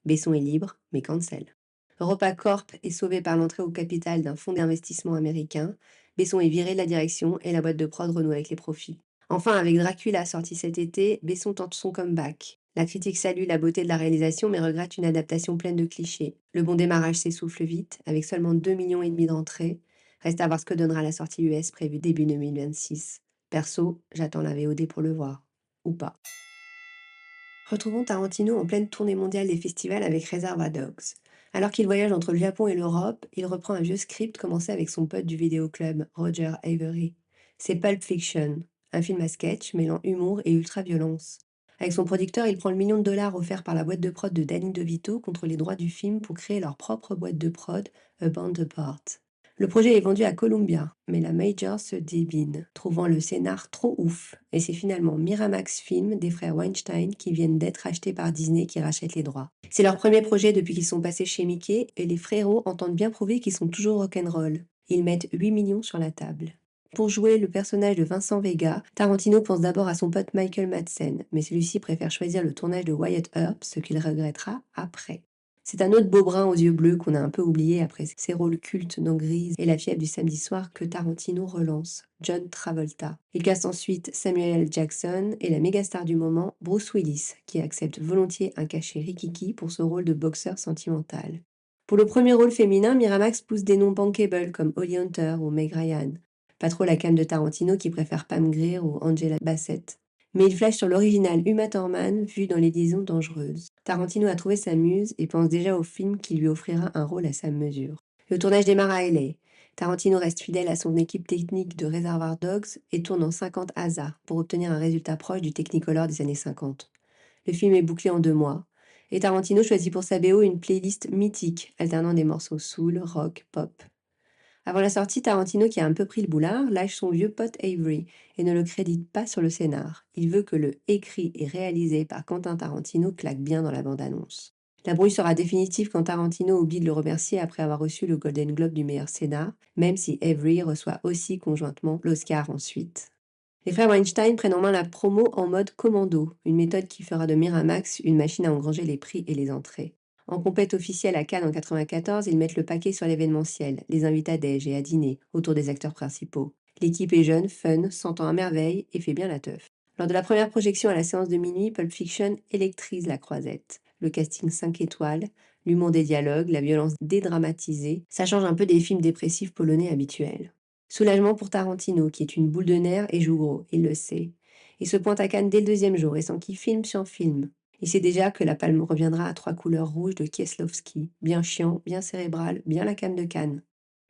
Besson est libre, mais cancel. EuropaCorp est sauvé par l'entrée au capital d'un fonds d'investissement américain. Besson est viré de la direction et la boîte de prod renoue avec les profits. Enfin, avec Dracula sorti cet été, Besson tente son comeback. La critique salue la beauté de la réalisation mais regrette une adaptation pleine de clichés. Le bon démarrage s'essouffle vite, avec seulement 2,5 millions d'entrées. Reste à voir ce que donnera la sortie US prévue début 2026. Perso, j'attends la VOD pour le voir. Ou pas. Retrouvons Tarantino en pleine tournée mondiale des festivals avec Reservoir Dogs. Alors qu'il voyage entre le Japon et l'Europe, il reprend un vieux script commencé avec son pote du vidéoclub, Roger Avery. C'est Pulp Fiction, un film à sketch mêlant humour et ultra-violence. Avec son producteur, il prend le million de dollars offert par la boîte de prod de Danny DeVito contre les droits du film pour créer leur propre boîte de prod, A Band Apart. Le projet est vendu à Columbia, mais la Major se débine, trouvant le scénar trop ouf. Et c'est finalement Miramax Film des frères Weinstein qui viennent d'être achetés par Disney qui rachète les droits. C'est leur premier projet depuis qu'ils sont passés chez Mickey et les frérots entendent bien prouver qu'ils sont toujours rock'n'roll. Ils mettent 8 millions sur la table. Pour jouer le personnage de Vincent Vega, Tarantino pense d'abord à son pote Michael Madsen, mais celui-ci préfère choisir le tournage de Wyatt Earp, ce qu'il regrettera après. C'est un autre beau brun aux yeux bleus qu'on a un peu oublié après ses rôles cultes dans Grise et La fièvre du samedi soir que Tarantino relance, John Travolta. Il casse ensuite Samuel L. Jackson et la mégastar du moment, Bruce Willis, qui accepte volontiers un cachet rikiki pour ce rôle de boxeur sentimental. Pour le premier rôle féminin, Miramax pousse des noms bankable comme Holly Hunter ou Meg Ryan. Pas trop la came de Tarantino qui préfère Pam Grier ou Angela Bassett. Mais il flash sur l'original Uma Thurman vu dans Les Liaisons dangereuses. Tarantino a trouvé sa muse et pense déjà au film qui lui offrira un rôle à sa mesure. Le tournage démarre à LA. Tarantino reste fidèle à son équipe technique de Reservoir Dogs et tourne en 50 ASA pour obtenir un résultat proche du Technicolor des années 50. Le film est bouclé en 2 mois. Et Tarantino choisit pour sa BO une playlist mythique, alternant des morceaux soul, rock, pop. Avant la sortie, Tarantino, qui a un peu pris le boulard, lâche son vieux pote Avery et ne le crédite pas sur le scénar. Il veut que le écrit et réalisé par Quentin Tarantino claque bien dans la bande-annonce. La brouille sera définitive quand Tarantino oublie de le remercier après avoir reçu le Golden Globe du meilleur scénar, même si Avery reçoit aussi conjointement l'Oscar ensuite. Les frères Weinstein prennent en main la promo en mode commando, une méthode qui fera de Miramax une machine à engranger les prix et les entrées. En compète officielle à Cannes en 94, ils mettent le paquet sur l'événementiel, les invitent à déj et à dîner, autour des acteurs principaux. L'équipe est jeune, fun, s'entend à merveille et fait bien la teuf. Lors de la première projection à la séance de minuit, Pulp Fiction électrise la croisette. Le casting 5 étoiles, l'humour des dialogues, la violence dédramatisée, ça change un peu des films dépressifs polonais habituels. Soulagement pour Tarantino, qui est une boule de nerfs et joue gros, il le sait. Il se pointe à Cannes dès le deuxième jour et s'enquille film sur film. Il sait déjà que la palme reviendra à 3 couleurs rouges de Kieslowski, bien chiant, bien cérébral, bien la came de Cannes.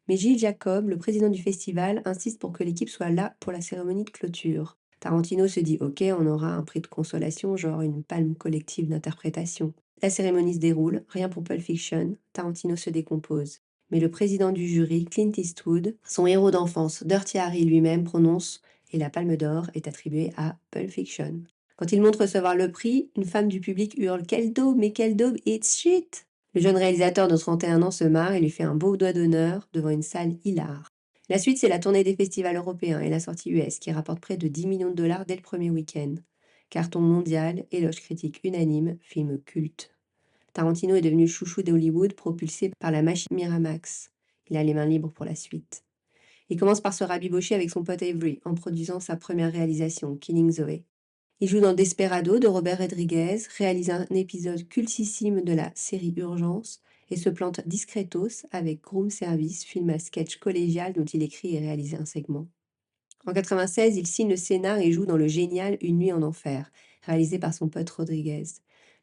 Mais Gilles Jacob, le président du festival, insiste pour que l'équipe soit là pour la cérémonie de clôture. Tarantino se dit ok, on aura un prix de consolation, genre une palme collective d'interprétation. La cérémonie se déroule, rien pour Pulp Fiction, Tarantino se décompose. Mais le président du jury, Clint Eastwood, son héros d'enfance, Dirty Harry lui-même, prononce et la palme d'or est attribuée à Pulp Fiction. Quand il montre recevoir le prix, une femme du public hurle quel daube, mais quel daube, it's shit! Le jeune réalisateur de 31 ans se marre et lui fait un beau doigt d'honneur devant une salle hilare. La suite, c'est la tournée des festivals européens et la sortie US qui rapporte près de 10 millions de dollars dès le premier week-end. Carton mondial, éloge critique unanime, film culte. Tarantino est devenu le chouchou d'Hollywood propulsé par la machine Miramax. Il a les mains libres pour la suite. Il commence par se rabibocher avec son pote Avery en produisant sa première réalisation, Killing Zoe. Il joue dans Desperado de Robert Rodriguez, réalise un épisode cultissime de la série Urgence et se plante discretos avec Groom Service, film à sketch collégial dont il écrit et réalise un segment. En 96, il signe le scénar et joue dans le génial Une nuit en enfer, réalisé par son pote Rodriguez.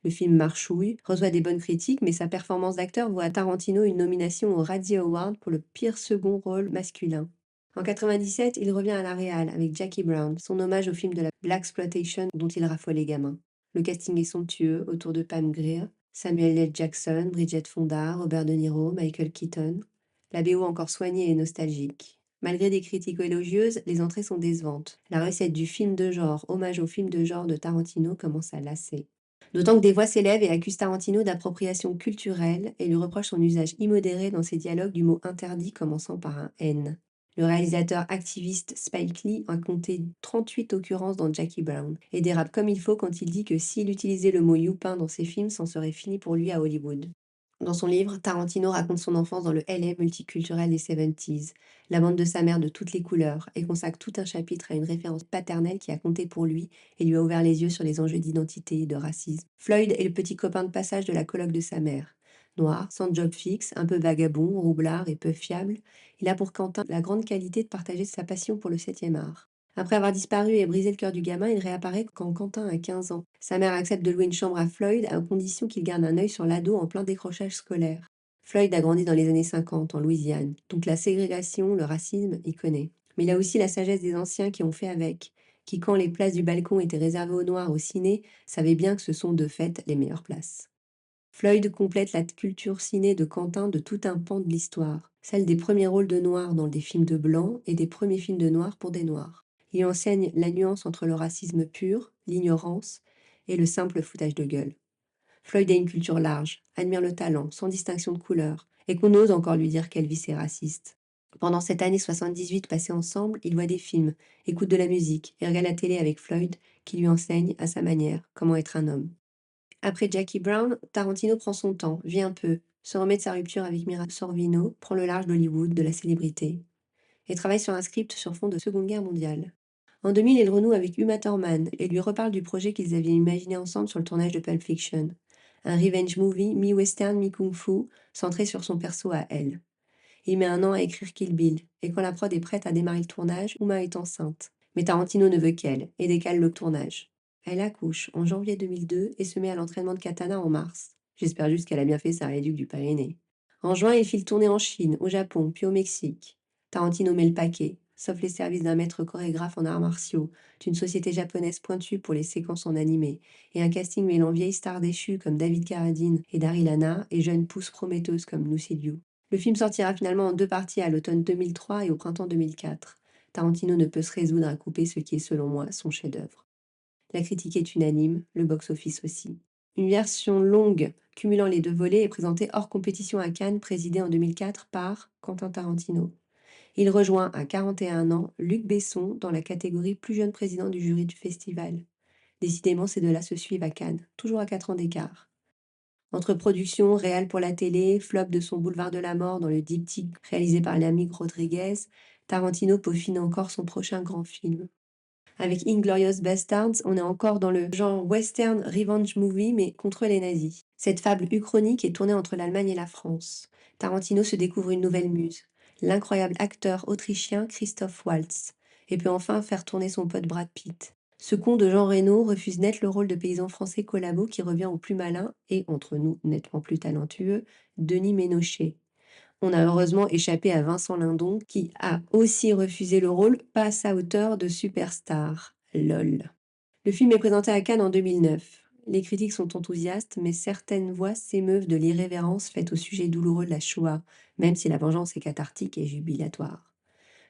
Le film marchouille, reçoit des bonnes critiques, mais sa performance d'acteur voit à Tarantino une nomination au Razzie Award pour le pire second rôle masculin. En 97, il revient à la réal avec Jackie Brown, son hommage au film de la Blaxploitation dont il raffole les gamins. Le casting est somptueux autour de Pam Grier, Samuel L. Jackson, Bridget Fonda, Robert De Niro, Michael Keaton. La BO encore soignée et nostalgique. Malgré des critiques élogieuses, les entrées sont décevantes. La recette du film de genre, hommage au film de genre de Tarantino, commence à lasser. D'autant que des voix s'élèvent et accusent Tarantino d'appropriation culturelle et lui reprochent son usage immodéré dans ses dialogues du mot interdit commençant par un N. Le réalisateur activiste Spike Lee a compté 38 occurrences dans Jackie Brown et dérape comme il faut quand il dit que s'il utilisait le mot youpin dans ses films, c'en serait fini pour lui à Hollywood. Dans son livre, Tarantino raconte son enfance dans le LA multiculturel des 70s, la bande de sa mère de toutes les couleurs, et consacre tout un chapitre à une référence paternelle qui a compté pour lui et lui a ouvert les yeux sur les enjeux d'identité et de racisme. Floyd est le petit copain de passage de la coloc de sa mère. Noir, sans job fixe, un peu vagabond, roublard et peu fiable, il a pour Quentin la grande qualité de partager sa passion pour le 7e art. Après avoir disparu et brisé le cœur du gamin, il réapparaît quand Quentin a 15 ans. Sa mère accepte de louer une chambre à Floyd à condition qu'il garde un œil sur l'ado en plein décrochage scolaire. Floyd a grandi dans les années 50 en Louisiane, donc la ségrégation, le racisme, il connaît. Mais il a aussi la sagesse des anciens qui ont fait avec qui, quand les places du balcon étaient réservées aux Noirs au ciné, savait bien que ce sont de fait les meilleures places. Floyd complète la culture ciné de Quentin de tout un pan de l'histoire, celle des premiers rôles de noirs dans des films de blancs et des premiers films de noirs pour des noirs. Il enseigne la nuance entre le racisme pur, l'ignorance et le simple foutage de gueule. Floyd a une culture large, admire le talent, sans distinction de couleur, et qu'on ose encore lui dire qu'Elvis est raciste. Pendant cette année 78 passée ensemble, il voit des films, écoute de la musique et regarde la télé avec Floyd, qui lui enseigne, à sa manière, comment être un homme. Après Jackie Brown, Tarantino prend son temps, vit un peu, se remet de sa rupture avec Mira Sorvino, prend le large d'Hollywood, de la célébrité, et travaille sur un script sur fond de Seconde Guerre mondiale. En 2000, il renoue avec Uma Thurman et lui reparle du projet qu'ils avaient imaginé ensemble sur le tournage de Pulp Fiction, un revenge movie mi-western mi-kung-fu, centré sur son perso à elle. Il met un an à écrire Kill Bill, et quand la prod est prête à démarrer le tournage, Uma est enceinte. Mais Tarantino ne veut qu'elle, et décale le tournage. Elle accouche en janvier 2002 et se met à l'entraînement de katana en mars. J'espère juste qu'elle a bien fait sa réduc du Pyrénées. En juin, il file tourner en Chine, au Japon, puis au Mexique. Tarantino met le paquet, sauf les services d'un maître chorégraphe en arts martiaux, d'une société japonaise pointue pour les séquences en animé, et un casting mêlant vieilles stars déchues comme David Carradine et Daryl Hannah, et jeunes pousses prometteuses comme Lucy Liu. Le film sortira finalement en 2 parties à l'automne 2003 et au printemps 2004. Tarantino ne peut se résoudre à couper ce qui est selon moi son chef-d'œuvre. La critique est unanime, le box-office aussi. Une version longue cumulant les 2 volets est présentée hors compétition à Cannes, présidée en 2004 par Quentin Tarantino. Il rejoint à 41 ans Luc Besson dans la catégorie plus jeune président du jury du festival. Décidément, ces deux-là se suivent à Cannes, toujours à 4 ans d'écart. Entre production, réal pour la télé, flop de son Boulevard de la Mort dans le diptyque réalisé par l'ami Rodriguez, Tarantino peaufine encore son prochain grand film. Avec Inglourious Basterds, on est encore dans le genre western revenge movie, mais contre les nazis. Cette fable uchronique est tournée entre l'Allemagne et la France. Tarantino se découvre une nouvelle muse, l'incroyable acteur autrichien Christoph Waltz, et peut enfin faire tourner son pote Brad Pitt. Ce con de Jean Reno refuse net le rôle de paysan français collabo qui revient au plus malin et, entre nous, nettement plus talentueux, Denis Ménochet. On a heureusement échappé à Vincent Lindon, qui a aussi refusé le rôle, pas à sa hauteur de superstar. LOL. Le film est présenté à Cannes en 2009. Les critiques sont enthousiastes, mais certaines voix s'émeuvent de l'irrévérence faite au sujet douloureux de la Shoah, même si la vengeance est cathartique et jubilatoire.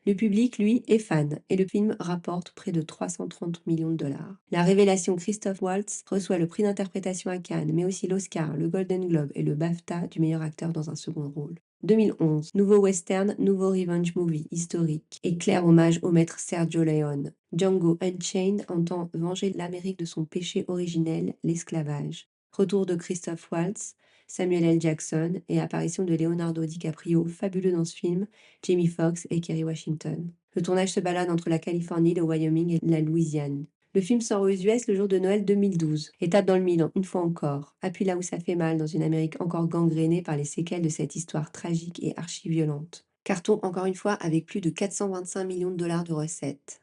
Le public, lui, est fan, et le film rapporte près de 330 millions de dollars. La révélation Christoph Waltz reçoit le prix d'interprétation à Cannes, mais aussi l'Oscar, le Golden Globe et le BAFTA du meilleur acteur dans un second rôle. 2011, nouveau western, nouveau revenge movie historique, et clair hommage au maître Sergio Leone. Django Unchained entend venger l'Amérique de son péché originel, l'esclavage. Retour de Christoph Waltz, Samuel L. Jackson et apparition de Leonardo DiCaprio, fabuleux dans ce film, Jamie Foxx et Kerry Washington. Le tournage se balade entre la Californie, le Wyoming et la Louisiane. Le film sort aux US le jour de Noël 2012 et tape dans le Milan, une fois encore. Appuie là où ça fait mal, dans une Amérique encore gangrénée par les séquelles de cette histoire tragique et archi-violente. Carton encore une fois avec plus de 425 millions de dollars de recettes.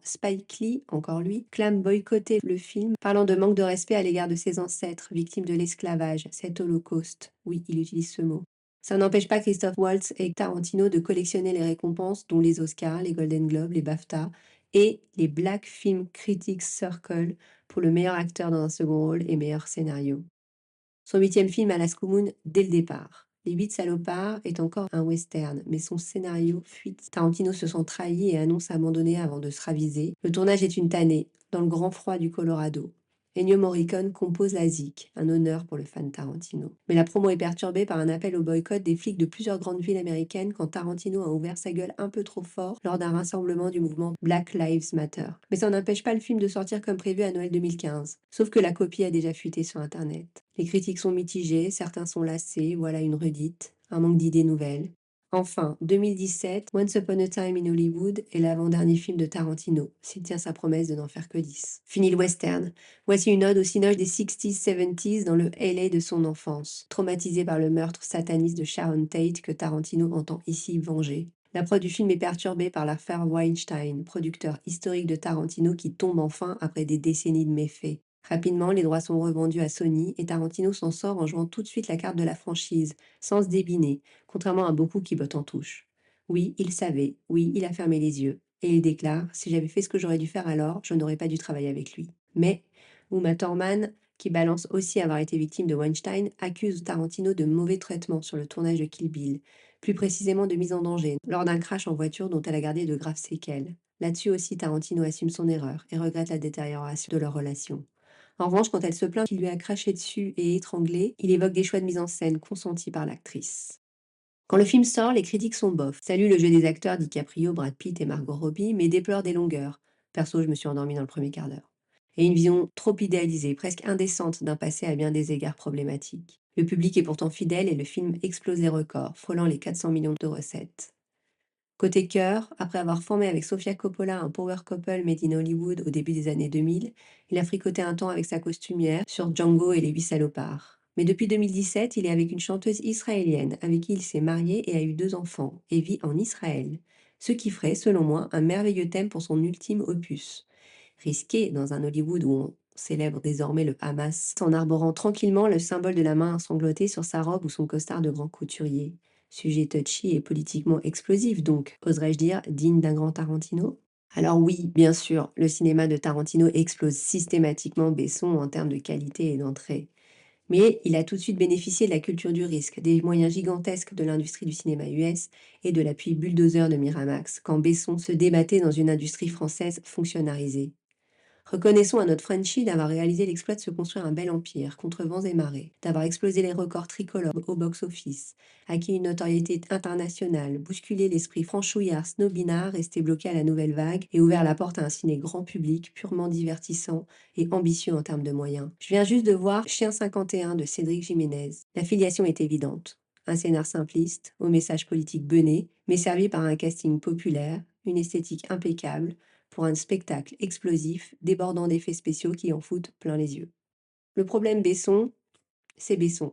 Spike Lee, encore lui, clame boycotter le film, parlant de manque de respect à l'égard de ses ancêtres, victimes de l'esclavage, cet holocauste. Oui, il utilise ce mot. Ça n'empêche pas Christoph Waltz et Tarantino de collectionner les récompenses, dont les Oscars, les Golden Globes, les BAFTA et les Black Film Critics Circle pour le meilleur acteur dans un second rôle et meilleur scénario. Son 8e film à la Scoumoun dès le départ. Les 8 salopards est encore un western, mais son scénario fuite. Tarantino se sent trahi et annonce abandonner avant de se raviser. Le tournage est une tannée, dans le grand froid du Colorado. Ennio Morricone compose la zik, un honneur pour le fan Tarantino. Mais la promo est perturbée par un appel au boycott des flics de plusieurs grandes villes américaines quand Tarantino a ouvert sa gueule un peu trop fort lors d'un rassemblement du mouvement Black Lives Matter. Mais ça n'empêche pas le film de sortir comme prévu à Noël 2015. Sauf que la copie a déjà fuité sur Internet. Les critiques sont mitigées, certains sont lassés, voilà une redite, un manque d'idées nouvelles. Enfin, 2017, Once Upon a Time in Hollywood est l'avant-dernier film de Tarantino, s'il tient sa promesse de n'en faire que 10. Fini le western. Voici une ode au cinoche des 60s, 70s dans le LA de son enfance, traumatisé par le meurtre sataniste de Sharon Tate que Tarantino entend ici venger. La prod du film est perturbée par l'affaire Weinstein, producteur historique de Tarantino qui tombe enfin après des décennies de méfaits. Rapidement, les droits sont revendus à Sony et Tarantino s'en sort en jouant tout de suite la carte de la franchise, sans se débiner, contrairement à beaucoup qui bottent en touche. Oui, il savait, oui, il a fermé les yeux. Et il déclare: Si j'avais fait ce que j'aurais dû faire alors, je n'aurais pas dû travailler avec lui. Mais Uma Thurman, qui balance aussi avoir été victime de Weinstein, accuse Tarantino de mauvais traitement sur le tournage de Kill Bill, plus précisément de mise en danger, lors d'un crash en voiture dont elle a gardé de graves séquelles. Là-dessus aussi, Tarantino assume son erreur et regrette la détérioration de leur relation. En revanche, quand elle se plaint qu'il lui a craché dessus et étranglé, il évoque des choix de mise en scène consentis par l'actrice. Quand le film sort, les critiques sont bof, saluent le jeu des acteurs DiCaprio, Brad Pitt et Margot Robbie, mais déplorent des longueurs. Perso, je me suis endormie dans le premier quart d'heure. Et une vision trop idéalisée, presque indécente d'un passé à bien des égards problématique. Le public est pourtant fidèle et le film explose les records, frôlant les 400 millions de recettes. Côté cœur, après avoir formé avec Sofia Coppola un power couple made in Hollywood au début des années 2000, il a fricoté un temps avec sa costumière sur Django et les 8 salopards. Mais depuis 2017, il est avec une chanteuse israélienne avec qui il s'est marié et a eu 2 enfants et vit en Israël. Ce qui ferait, selon moi, un merveilleux thème pour son ultime opus. Risqué dans un Hollywood où on célèbre désormais le Hamas, en arborant tranquillement le symbole de la main ensanglotée sur sa robe ou son costard de grand couturier. Sujet touchy et politiquement explosif donc, oserais-je dire, digne d'un grand Tarantino? Alors oui, bien sûr, le cinéma de Tarantino explose systématiquement Besson en termes de qualité et d'entrée. Mais il a tout de suite bénéficié de la culture du risque, des moyens gigantesques de l'industrie du cinéma US et de l'appui bulldozer de Miramax, quand Besson se débattait dans une industrie française fonctionnalisée. Reconnaissons à notre Frenchie d'avoir réalisé l'exploit de se construire un bel empire, contre vents et marées, d'avoir explosé les records tricolores au box-office, acquis une notoriété internationale, bousculé l'esprit franchouillard snobinard resté bloqué à la nouvelle vague et ouvert la porte à un ciné grand public, purement divertissant et ambitieux en termes de moyens. Je viens juste de voir Chien 51 de Cédric Jiménez. La filiation est évidente. Un scénar simpliste, au message politique bené, mais servi par un casting populaire, une esthétique impeccable, pour un spectacle explosif, débordant d'effets spéciaux qui en foutent plein les yeux. Le problème Besson, c'est Besson,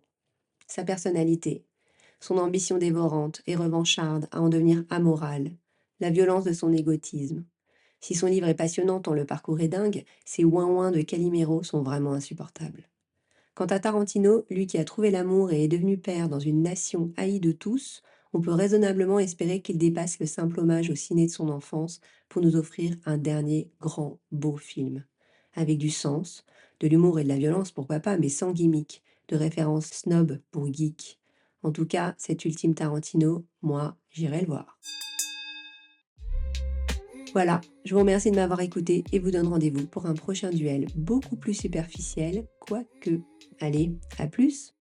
sa personnalité, son ambition dévorante et revancharde à en devenir amoral, la violence de son égotisme. Si son livre est passionnant tant le parcours est dingue, ses ouin-ouin de Calimero sont vraiment insupportables. Quant à Tarantino, lui qui a trouvé l'amour et est devenu père dans une nation haïe de tous, on peut raisonnablement espérer qu'il dépasse le simple hommage au ciné de son enfance pour nous offrir un dernier grand, beau film. Avec du sens, de l'humour et de la violence, pourquoi pas, mais sans gimmick, de références snob pour geek. En tout cas, cet ultime Tarantino, moi, j'irai le voir. Voilà, je vous remercie de m'avoir écouté et vous donne rendez-vous pour un prochain duel beaucoup plus superficiel, quoique. Allez, à plus!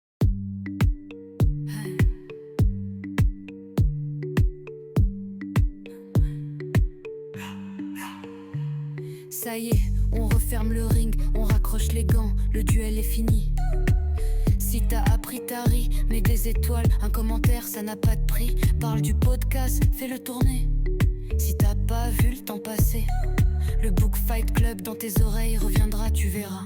Ça y est, on referme le ring, on raccroche les gants, le duel est fini. Si t'as appris, t'as ri, mets des étoiles, un commentaire, ça n'a pas de prix. Parle du podcast, fais-le tourner. Si t'as pas vu le temps passer, le Book Fight Club dans tes oreilles reviendra, tu verras.